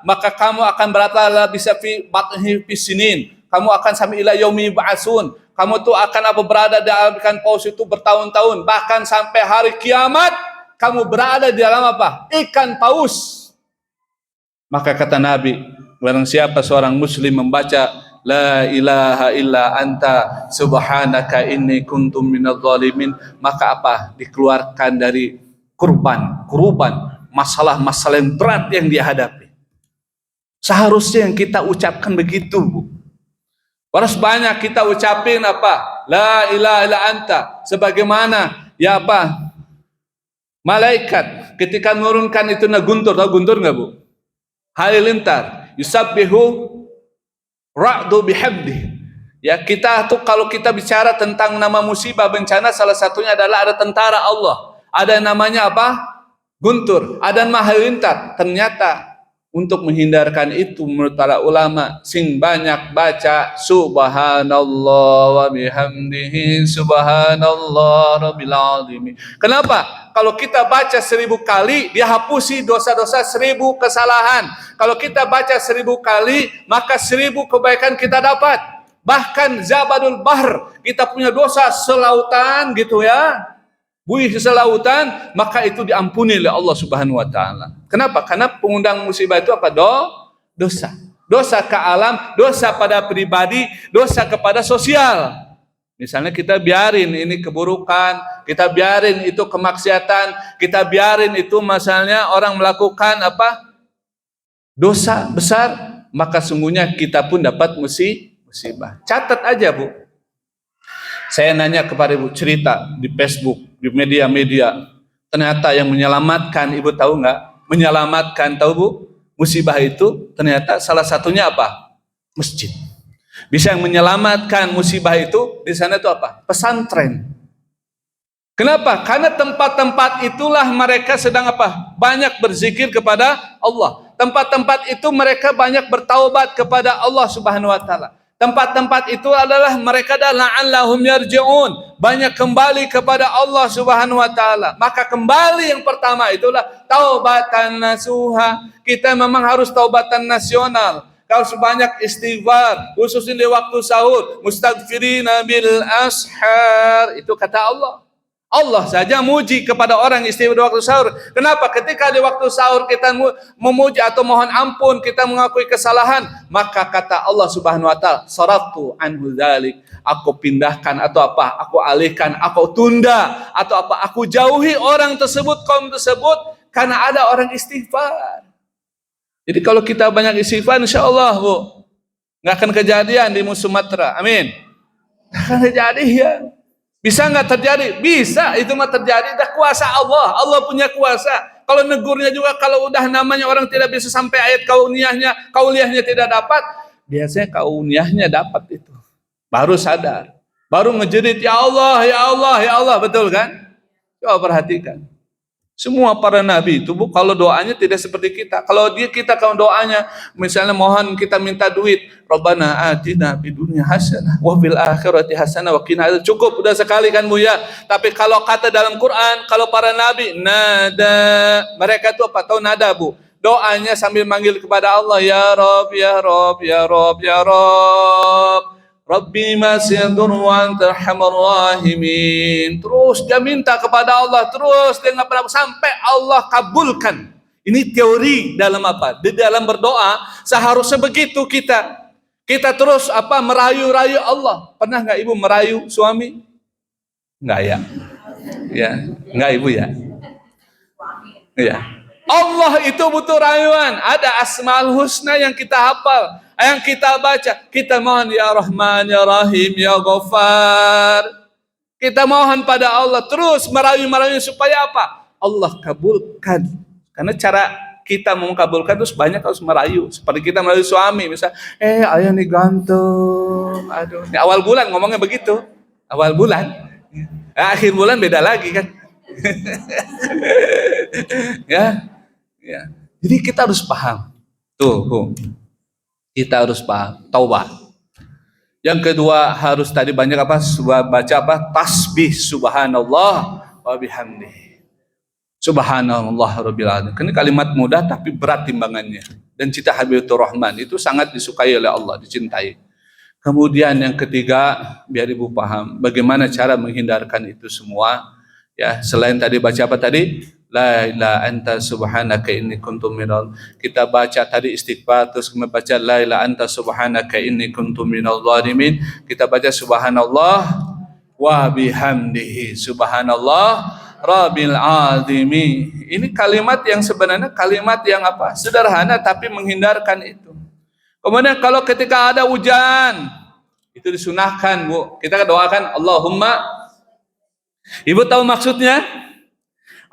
maka kamu akan berada bisa fi bathi sinin. Kamu akan sampai ila yaumi ba'atsun. Kamu tuh akan apa berada di dalam ikan paus itu bertahun-tahun, bahkan sampai hari kiamat kamu berada di dalam apa? Ikan paus. Maka kata Nabi Barang siapa seorang muslim membaca la ilaha illa anta subhanaka inni kuntum minadh dhalimin, maka apa? Dikeluarkan dari kurban masalah-masalah yang berat yang dia hadapi. Seharusnya yang kita ucapkan begitu, Bu. Harus banyak kita ucapin apa? La ilaha illa anta, sebagaimana ya apa? Malaikat ketika menurunkan itu guntur, tahu guntur enggak, Bu? Halilintar, yusabbihu ra'du bihamdi. Ya, kita tuh kalau kita bicara tentang nama musibah bencana, salah satunya adalah ada tentara Allah. Ada namanya apa? Guntur. Ada nama halilintar. Ternyata untuk menghindarkan itu menurut para ulama, sing banyak baca subhanallah wa bihamdihi subhanallah rabbil alamin. Kenapa? Kalau kita baca 1000 kali, dia hapusi dosa-dosa 1000 kesalahan. Kalau kita baca 1000 kali, maka 1000 kebaikan kita dapat. Bahkan zabadul bahr, kita punya dosa selautan gitu ya, buih selautan, maka itu diampuni oleh Allah Subhanahu wa taala. Kenapa? Karena pengundang musibah itu apa? Dosa. Dosa ke alam, dosa pada pribadi, dosa kepada sosial. Misalnya kita biarin ini keburukan, kita biarin itu kemaksiatan, kita biarin itu misalnya orang melakukan apa? Dosa besar, maka sungguhnya kita pun dapat musibah. Catat aja, Bu. Saya nanya kepada Ibu, cerita di Facebook, di media-media, ternyata yang menyelamatkan, Ibu tahu nggak? Menyelamatkan, tahu Bu? Musibah itu ternyata salah satunya apa? Masjid. Bisa yang menyelamatkan musibah itu di sana itu apa? Pesantren. Kenapa? Karena tempat-tempat itulah mereka sedang apa? Banyak berzikir kepada Allah. Tempat-tempat itu mereka banyak bertaubat kepada Allah Subhanahu wa taala. Tempat-tempat itu adalah mereka la'allahum yarji'un, banyak kembali kepada Allah Subhanahu wa taala. Maka kembali yang pertama itulah taubatan nasuha. Kita memang harus taubatan nasional. Kalau sebanyak istighfar, khususnya di waktu sahur, mustaghfirina bil ashar, itu kata Allah. Allah saja muji kepada orang istighfar di waktu sahur. Kenapa? Ketika di waktu sahur kita memuji atau mohon ampun, kita mengakui kesalahan, maka kata Allah Subhanahu wa taala, saraftu anhu dzalik, aku pindahkan atau apa? Aku alihkan, aku tunda atau apa? Aku jauhi orang tersebut, kaum tersebut karena ada orang istighfar. Jadi kalau kita banyak istighfar, insyaallah, Bu, nggak akan kejadian di Sumatera. Amin. Nggak akan kejadian. Bisa nggak terjadi? Bisa, itu mah terjadi. Dah kuasa Allah, Allah punya kuasa. Kalau negurnya juga, kalau udah namanya orang tidak bisa sampai ayat kauliyahnya tidak dapat, biasanya kauliyahnya dapat itu. Baru sadar, baru ngejerit, ya Allah, ya Allah, ya Allah, betul kan? Coba perhatikan. Semua para nabi itu, Bu, kalau doanya tidak seperti kita. Kalau kalau doanya, misalnya mohon kita minta duit, Rabbana atina fid dunya hasanah wa fil akhirati hasanah wa qina adzabannar. Cukup, udah sekali kan, Bu ya. Tapi kalau kata dalam Quran, kalau para nabi nada, mereka itu apa? Tahu nada, Bu? Doanya sambil manggil kepada Allah, ya Rabb, ya Rabb, ya Rabb, ya Rabb. Rabbi masyadur wa anta arhamar rahimin. Terus dia minta kepada Allah, terus dia nggak pernah sampai Allah kabulkan. Ini teori dalam apa? Di dalam berdoa seharusnya begitu kita. Kita terus apa? Merayu-rayu Allah. Pernah nggak Ibu merayu suami? Nggak ya? Ya, nggak Ibu ya? Ya. Allah itu butuh rayuan. Ada Asmaul Husna yang kita hafal, yang kita baca. Kita mohon ya Rahman, ya Rahim, ya Ghaffar. Kita mohon pada Allah terus merayu-merayu supaya apa? Allah kabulkan. Karena cara kita mengabulkan terus banyak harus merayu. Seperti kita merayu suami, misal, ayah nih ganteng. Aduh, ini awal bulan ngomongnya begitu. Awal bulan. Akhir bulan beda lagi kan. Ya. Jadi kita harus paham. Tuh. Kita harus paham, taubat. Yang kedua harus tadi banyak apa? Baca apa? Tasbih subhanallah wa bihamdihi. Subhanallah rabbil alamin. Ini kalimat mudah tapi berat timbangannya. Dan cita Habibatur Rahman itu sangat disukai oleh Allah, dicintai. Kemudian yang ketiga, biar Ibu paham bagaimana cara menghindarkan itu semua. Ya, selain tadi baca apa tadi? la ilaha anta subhanaka inni kuntu minal. Kita baca tadi istighfar, terus kemudian baca la ilaha anta subhanaka inni kuntu minal zalimin. Kita baca subhanallah wa bihamdihi subhanallah rabbil azimi. Ini kalimat yang sebenarnya kalimat yang apa? Sederhana tapi menghindarkan itu. Kemudian kalau ketika ada hujan, itu disunahkan, Bu. Kita doakan Allahumma. Ibu tahu maksudnya?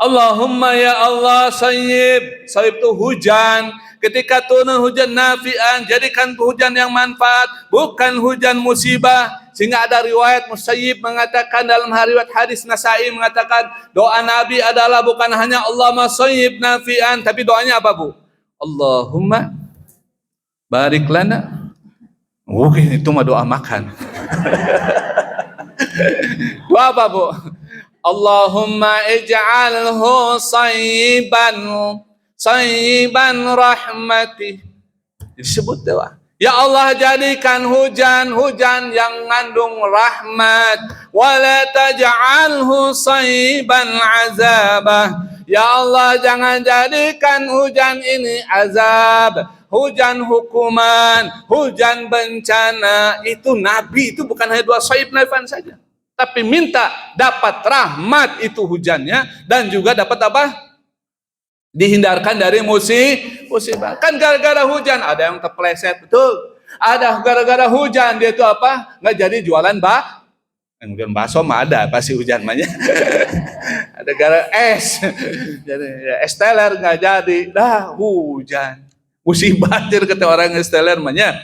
Allahumma ya Allah sayyib. Sayyib itu hujan. Ketika turun hujan nafi'an, jadikan hujan yang manfaat, bukan hujan musibah. Sehingga ada riwayat Musayyib mengatakan dalam riwayat hadis Nasai mengatakan doa Nabi adalah bukan hanya Allahumma sayyib nafi'an, tapi doanya apa, Bu? Allahumma barik lana. Mungkin itu mah doa makan. Doa apa, Bu? Allahumma ij'alhu sayyiban rahmati. Disebut doa. Ya Allah, jadikan hujan yang mengandung rahmat. Wala taj'alhu sayyiban azabah. Ya Allah, jangan jadikan hujan ini azab, hujan hukuman, hujan bencana. Itu Nabi, itu bukan hanya doa sayyib naifan saja, tapi minta dapat rahmat itu hujannya, dan juga dapat apa? Dihindarkan dari musibah. Kan gara-gara hujan ada yang terpleset, betul. Ada gara-gara hujan dia itu apa? Nggak jadi jualan mungkin bakso mah ada pasti hujan mahnya. Ada gara es, jadi ya, es teler nggak jadi, dah hujan. Musibah kata orang es teler mahnya.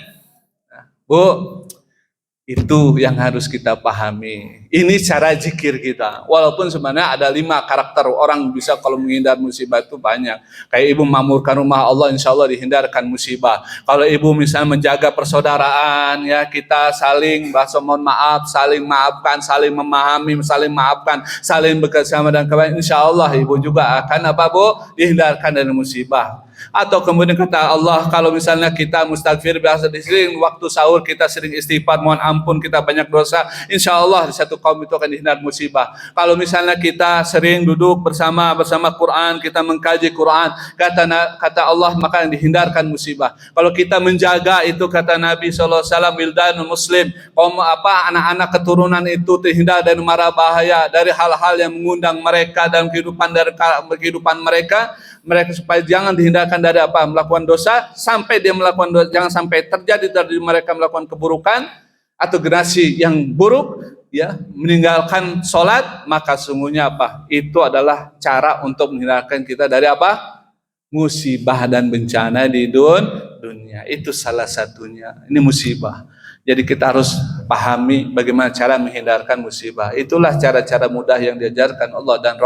Nah, Bu, itu yang harus kita pahami. Ini cara zikir kita. Walaupun sebenarnya ada 5 karakter orang bisa kalau menghindar musibah itu banyak. Kayak ibu memamurkan rumah Allah, insya Allah dihindarkan musibah. Kalau ibu misalnya menjaga persaudaraan, ya kita saling bahasa mohon maaf, saling maafkan, saling memahami, saling maafkan, saling bekerjasama dan kebaikan. Insya Allah ibu juga akan apa, Bu? Dihindarkan dari musibah. Atau kemudian kata Allah, kalau misalnya kita mustagfir biasa di sini, waktu sahur kita sering istighfar, mohon ampun kita banyak dosa, insya Allah di satu kaum itu akan dihindar musibah. Kalau misalnya kita sering duduk bersama Quran, kita mengkaji Quran, kata Allah, maka dihindarkan musibah. Kalau kita menjaga itu, kata Nabi SAW, wildanul muslim, anak-anak keturunan itu terhindar dari mara bahaya, dari hal-hal yang mengundang mereka dalam kehidupan mereka supaya jangan dihindarkan dari apa? Melakukan dosa, sampai dia melakukan dosa, jangan sampai terjadi dari mereka melakukan keburukan atau generasi yang buruk, ya, meninggalkan sholat, maka sungguhnya apa? Itu adalah cara untuk menghindarkan kita dari apa? Musibah dan bencana di dunia. Itu salah satunya. Ini musibah. Jadi kita harus pahami bagaimana cara menghindarkan musibah. Itulah cara-cara mudah yang diajarkan Allah dan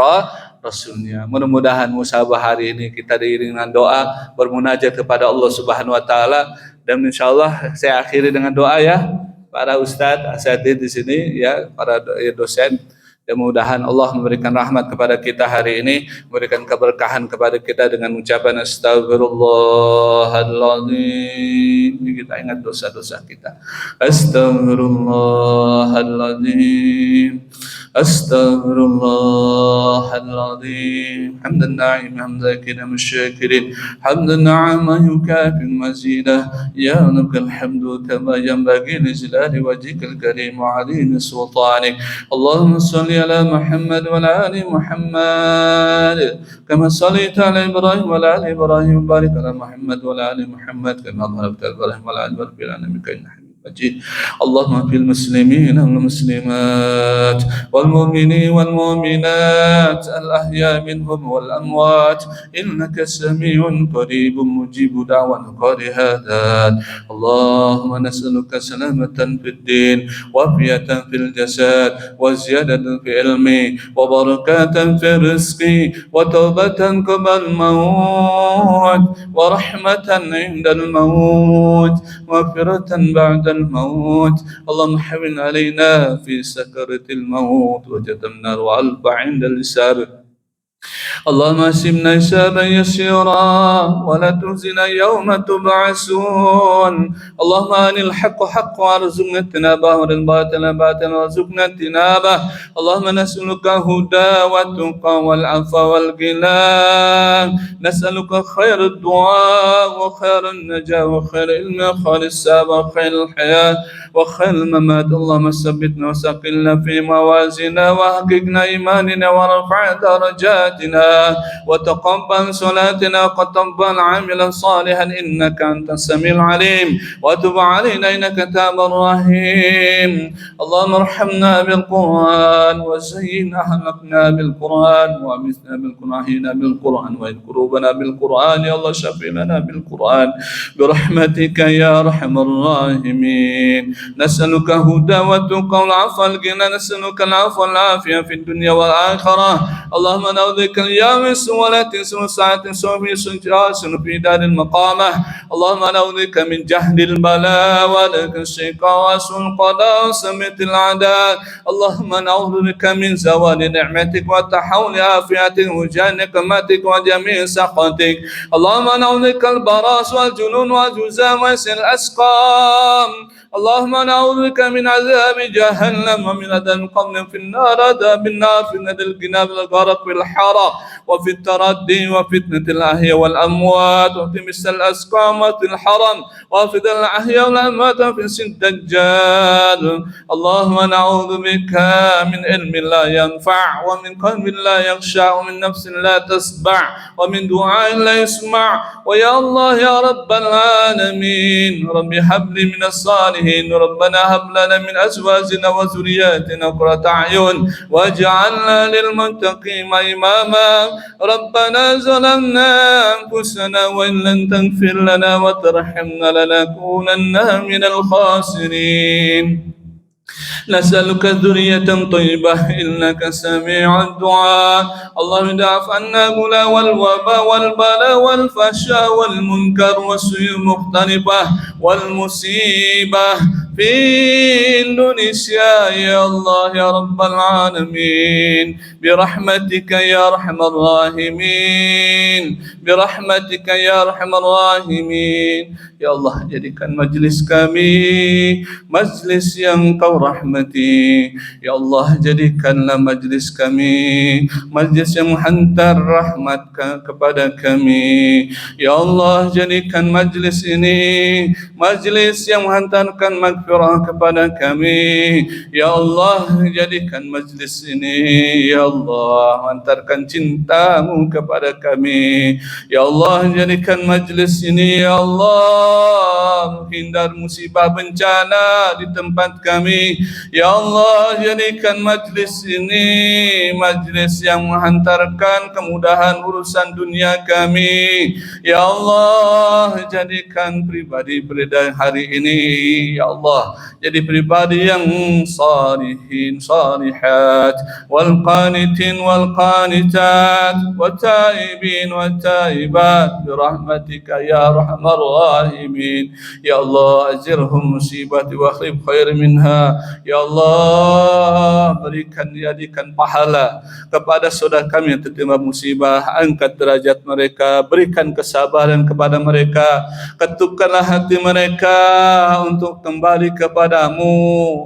Rasulnya. Mudah-mudahan musabah hari ini kita diiringi dengan doa, bermunajat kepada Allah Subhanahu wa taala, dan insyaallah saya akhiri dengan doa ya. Para ustadz, asatidz di sini ya, para dosen. Dan mudah-mudahan Allah memberikan rahmat kepada kita hari ini, memberikan keberkahan kepada kita dengan ucapan astagfirullahaladzim. Kita ingat dosa-dosa kita. Astagfirullahaladzim. Astagfirullahaladzim. Hamdan na'im, hamdan kiram syakirin, hamdan na'ama yukafi mazidah. Ya Rabbal hamdu kama yanbaghi li jalali wajhikal karim wa 'azimi sultanik. Allahumma salli على محمد وعلى آل محمد كما صليت على إبراهيم وعلى آل إبراهيم وبارك على محمد وعلى آل محمد كما باركت على إبراهيم وعلى آل إبراهيم في العالمين إنك حميد مجيد. اللهم في المسلمين والمسلمات والمؤمنين والمؤمنات الأحياء منهم والأموات إنك سميع قريب مجيب دعوة قارئات. اللهم نسألك سلامة في الدين وعافية في الجسد وزيادة في علمي وبركة في رزقي وتوبة قبل الموت ورحمة عند الموت ومغفرة بعد الموت. اللهم حمل علينا في سكرة الموت وجدنا الوعلب عند الإسار اللهم اسمنا حسابا يسيرا ولا تخزنا يوم تبعثون. اللهم أرنا الحق حقا وارزقنا اتباعه وارنا الباطل باطلا وارزقنا اجتنابه. اللهم نسألك الهدى والتقى والعفو والغنى. نسألك خير الدعاء وخير النجاة وخير العلم وخير الثواب وخير الحياة وخير الممات. اللهم ثبتنا وثقلنا في موازينا وحققنا إيماننا ورفع درجاتنا وتقبل صلاتنا وتقبل عملا صالحا إنك أنت السميع العليم وتب علينا إنك تواب رحيم. اللهم ارحمنا بالقرآن وزين أخلاقنا بالقرآن وأمتنا بالقرآن أحينا بالقرآن وإن قلوبنا بالقرآن. يا الله شفي لنا بالقرآن برحمتك يا أرحم الراحمين. نسألك هدى والتقى والعفو والغنى. نسألك العفو والعافية في الدنيا والآخرة. اللهم نعوذ بك اليوم من سوء ساعة سوء في دار المقامة. اللهم نعوذ بك من جهل البلاء ولك الشقاء وسوء القضاء وسمة العداء. اللهم نعوذ بك من زوال نعمتك وتحول عافيتك وجان نقمتك وجميع سخطك. اللهم نعوذ بك البراس والجنون والجزام وسيء الأسقام. اللهم نعوذ بك من عذاب جهنم ومن عذاب القبر في النار عذاب النار في ندى الجناب الغرق في الحرى وفي التردي وفتنة الأحياء والأموات وفي مثل الأسقام وفي الحرم وفي الأحياء والأموات وفي الدجال. اللهم نعوذ بك من علم لا ينفع ومن قلب لا يخشع ومن نفس لا تسبع ومن دعاء لا يسمع. ويا الله يا رب العالمين رب هب لي من الصالحين. ربنا هب لنا من أزواجنا وذرياتنا قرة أعين واجعلنا للمتقين إماما. ربنا ظلمنا أنفسنا وإن لم تغفر لنا وترحمنا لنكونن من الخاسرين. نسألك ذرية طيبة إنك سميع الدعاء. اللهم ادع عنا الغلا والوباء والبلاء والفحشاء والمنكر والسوء المختلفة والمصيبة في إندونيسيا يا الله يا رب العالمين برحمتك يا أرحم الراحمين برحمتك يا أرحم الراحمين. Ya Allah, jadikan majlis kami majlis yang Kau rahmati. Ya Allah, jadikanlah majlis kami majlis yang menghantar rahmat kepada kami. Ya Allah, jadikan majlis ini majlis yang menghantarkan maghfirah kepada kami. Ya Allah, jadikan majlis ini ya Allah hantarkan cinta-Mu kepada kami. Ya Allah, jadikan majlis ini ya Allah hindar musibah bencana di tempat kami. Ya Allah, jadikan majlis ini majlis yang menghantarkan kemudahan urusan dunia kami. Ya Allah, jadikan pribadi hari ini ya Allah jadi pribadi yang salihin salihat wal qanitin wal qanitat wa taibin wa taibat birahmatika ya arhamar rahimin. Ya Allah, ajirhum musibati wa akhlif khair minha. Ya Allah, jadikan pahala kepada saudara kami yang tertimpa musibah. Angkat derajat mereka, berikan kesabaran kepada mereka, ketukkanlah hati mereka untuk kembali kepadamu,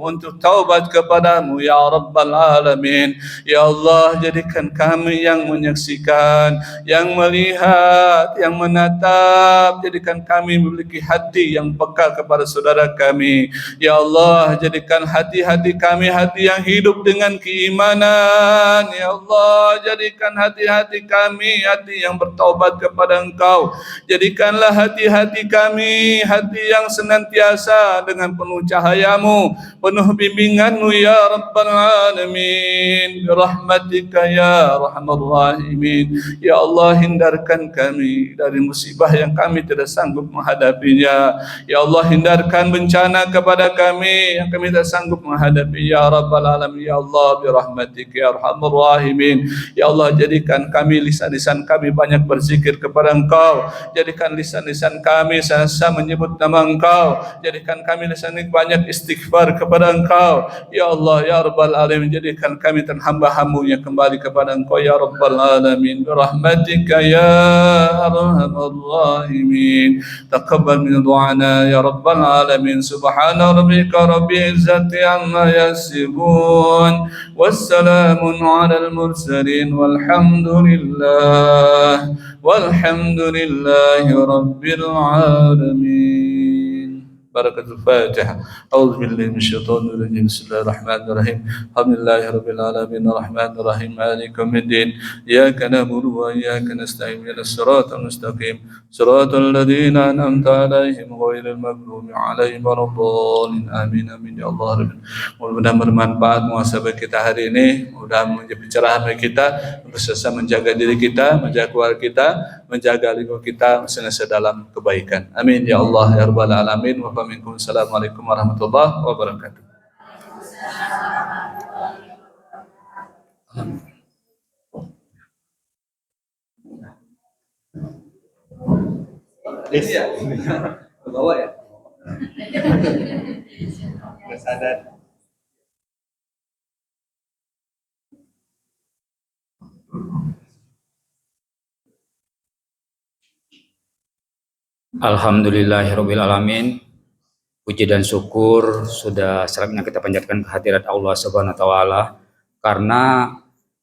untuk taubat kepadamu ya Rabbal Alamin. Ya Allah, jadikan kami yang menyaksikan, yang melihat, yang menatap. Jadikan kami memiliki hati yang peka kepada saudara kami. Ya Allah, jadikan hati-hati kami hati yang hidup dengan keimanan. Ya Allah, jadikan hati-hati kami hati yang bertaubat kepada Engkau. Jadikanlah hati-hati kami hati yang senantiasa dengan penuh cahaya-Mu, penuh bimbingan-Mu ya Rabbal Alamin. Birahmatika ya Arhamar Rahimin. Ya Allah, hindarkan kami dari musibah yang kami tidak sanggup menghadapinya. Ya Allah, hindarkan bencana kepada kami yang kami tidak sanggup menghadapi ya Rabbal Alamin. Ya Allah, birahmatika ya Arhamar Rahimin. Ya Allah, jadikan kami lisan-lisan kami banyak berzikir kepada Engkau. Jadikan lisan-lisan kami senantiasa menyebut nama Engkau. Jadikan kami lisan banyak istighfar bersandar kepada Engkau. Ya Allah, ya Rabbal Alamin, jadikan kami dan hamba-Hammu yang kembali kepada Engkau ya Rabbal Alamin. Birahmatika ya arhamar rahimin. Taqabbal min du'ana ya Rabbal Alamin. Subhana rabbika rabbil izzati amma yasifun. Wassalamun alal mursalin walhamdulillahi rabbil alamin. Barakatul Fatihah. A'udzu billahi minasyaitonir rajim. Bismillahirrahmanirrahim. Alhamdulillahi rabbil alamin arrahmanir rahim maliki yaumiddin. Iyyaka na'budu wa iyyaka nasta'in. Ihdinas siratal mustaqim. Siratal ladzina an'amta 'alaihim ghairil maghdubi 'alaihim waladdallin. Amin amin ya Allah. Mudah-mudahan bermanfaat muhasabah kita hari ini. Mudah-mudahan menjadi pencerahan bagi kita untuk sesama menjaga diri kita, menjaga keluarga kita, menjaga lingkungan kita senantiasa dalam kebaikan. Amin ya Allah ya rabbal alamin. Assalamualaikum warahmatullahi wabarakatuh. Iya, ke bawah ya. Nggak sadar. Alhamdulillahirabbil alamin. Puji dan syukur sudah selanjutnya kita panjatkan kehadirat Allah Subhanahu wa taala karena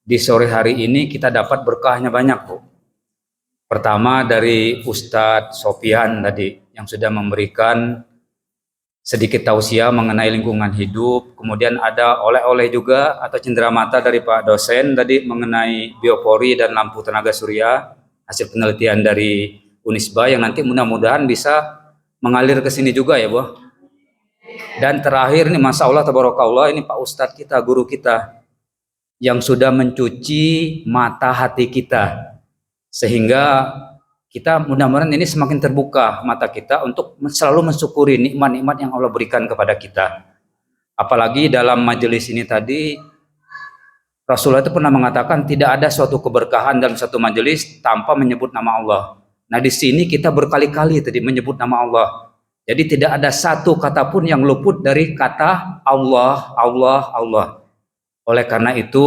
di sore hari ini kita dapat berkahnya banyak, Bu. Pertama dari Ustadz Sofian tadi yang sudah memberikan sedikit tausiah mengenai lingkungan hidup, kemudian ada oleh-oleh juga atau cenderamata dari Pak dosen tadi mengenai biopori dan lampu tenaga surya, hasil penelitian dari Unisba yang nanti mudah-mudahan bisa mengalir ke sini juga ya, Bu. Dan terakhir nih, Masya Allah, Tabarakallah, ini Pak Ustadz kita, guru kita, yang sudah mencuci mata hati kita. Sehingga kita mudah-mudahan ini semakin terbuka mata kita untuk selalu mensyukuri nikmat-nikmat yang Allah berikan kepada kita. Apalagi dalam majelis ini tadi, Rasulullah itu pernah mengatakan tidak ada suatu keberkahan dalam satu majelis tanpa menyebut nama Allah. Nah di sini kita berkali-kali tadi menyebut nama Allah. Jadi tidak ada satu kata pun yang luput dari kata Allah, Allah, Allah. Oleh karena itu,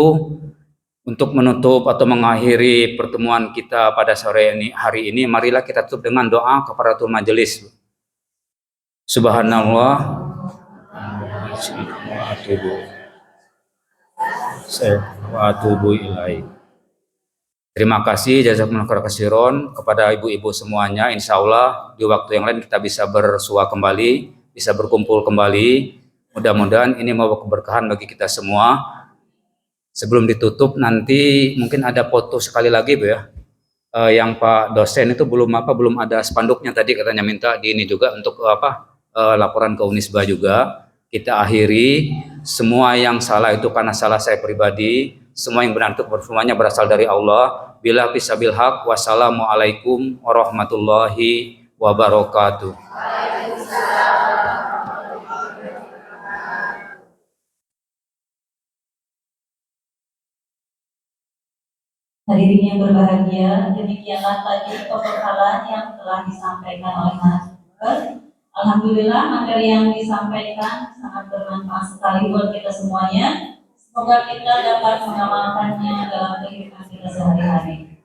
untuk menutup atau mengakhiri pertemuan kita pada sore ini, hari ini, marilah kita tutup dengan doa kafaratul majelis. Subhanallah. Wa atubu ilaih. Terima kasih jazakumullah khairan kepada ibu-ibu semuanya. Insya Allah di waktu yang lain kita bisa bersua kembali, bisa berkumpul kembali. Mudah-mudahan ini membawa keberkahan bagi kita semua. Sebelum ditutup nanti mungkin ada foto sekali lagi, Bu ya. Yang Pak dosen itu belum ada spanduknya tadi katanya minta di ini juga untuk laporan ke Unisba juga. Kita akhiri, semua yang salah itu karena salah saya pribadi, semua yang benar itu semuanya berasal dari Allah. Bila bisabil haq, wassalamualaikum warahmatullahi wabarakatuh. Hadirin yang berbahagia, demikianlah tadi pembekalan yang telah disampaikan oleh narasumber. Alhamdulillah materi yang disampaikan sangat bermanfaat sekali buat kita semuanya. Semoga kita dapat mengamalkannya dalam kehidupan kita sehari-hari.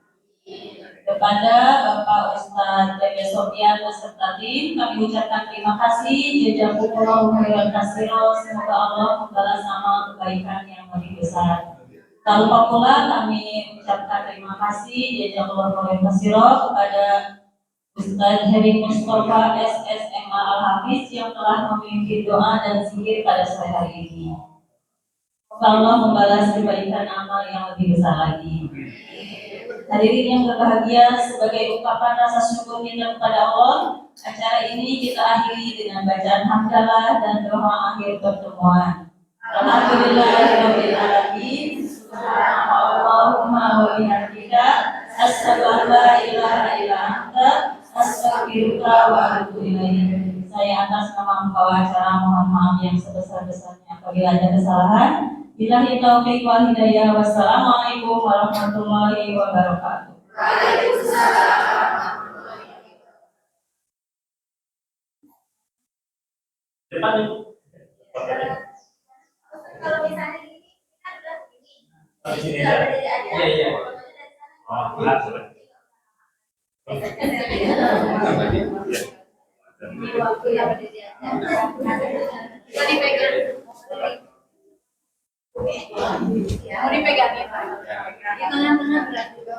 Kepada Bapak Ustadz Dede Sofian beserta tim, kami ucapkan terima kasih. Jazakumullahu khairan katsira. Semoga Allah membalas amal kebaikan yang lebih besar. Tak lupa pula kami ucapkan terima kasih jazakumullahu khairan katsira kepada Ustadz Heri Mustafa SSMA Al-Hafiz yang telah memimpin doa dan zikir pada sore hari ini. Semoga Allah membalas kebaikan amal yang lebih besar lagi. Hadirin yang berbahagia, sebagai ungkapan rasa syukur kita kepada Allah, acara ini kita akhiri dengan bacaan hamdalah dan doa akhir pertemuan. Alhamdulillahirabbil alamin. Subhanallahumma wa bihamdika, asyhadu an la ilaha illa anta, astaghfiruka wa atubu ilaik. Saya atas nama pembawa acara mohon maaf yang sebesar-besarnya apabila ada kesalahan. Billahi taufiq wal hidayah. Wassalamualaikum warahmatullahi wabarakatuh. Depan, Ibu. Kalau misalnya ini kan udah begini. Kalau dari aja. Iya, iya. Oh, enggak. Ini waktu yang berdiri aja. Bisa dipegang. Ya, mau dipegang ya Pak. Di tengah-tengah berat juga.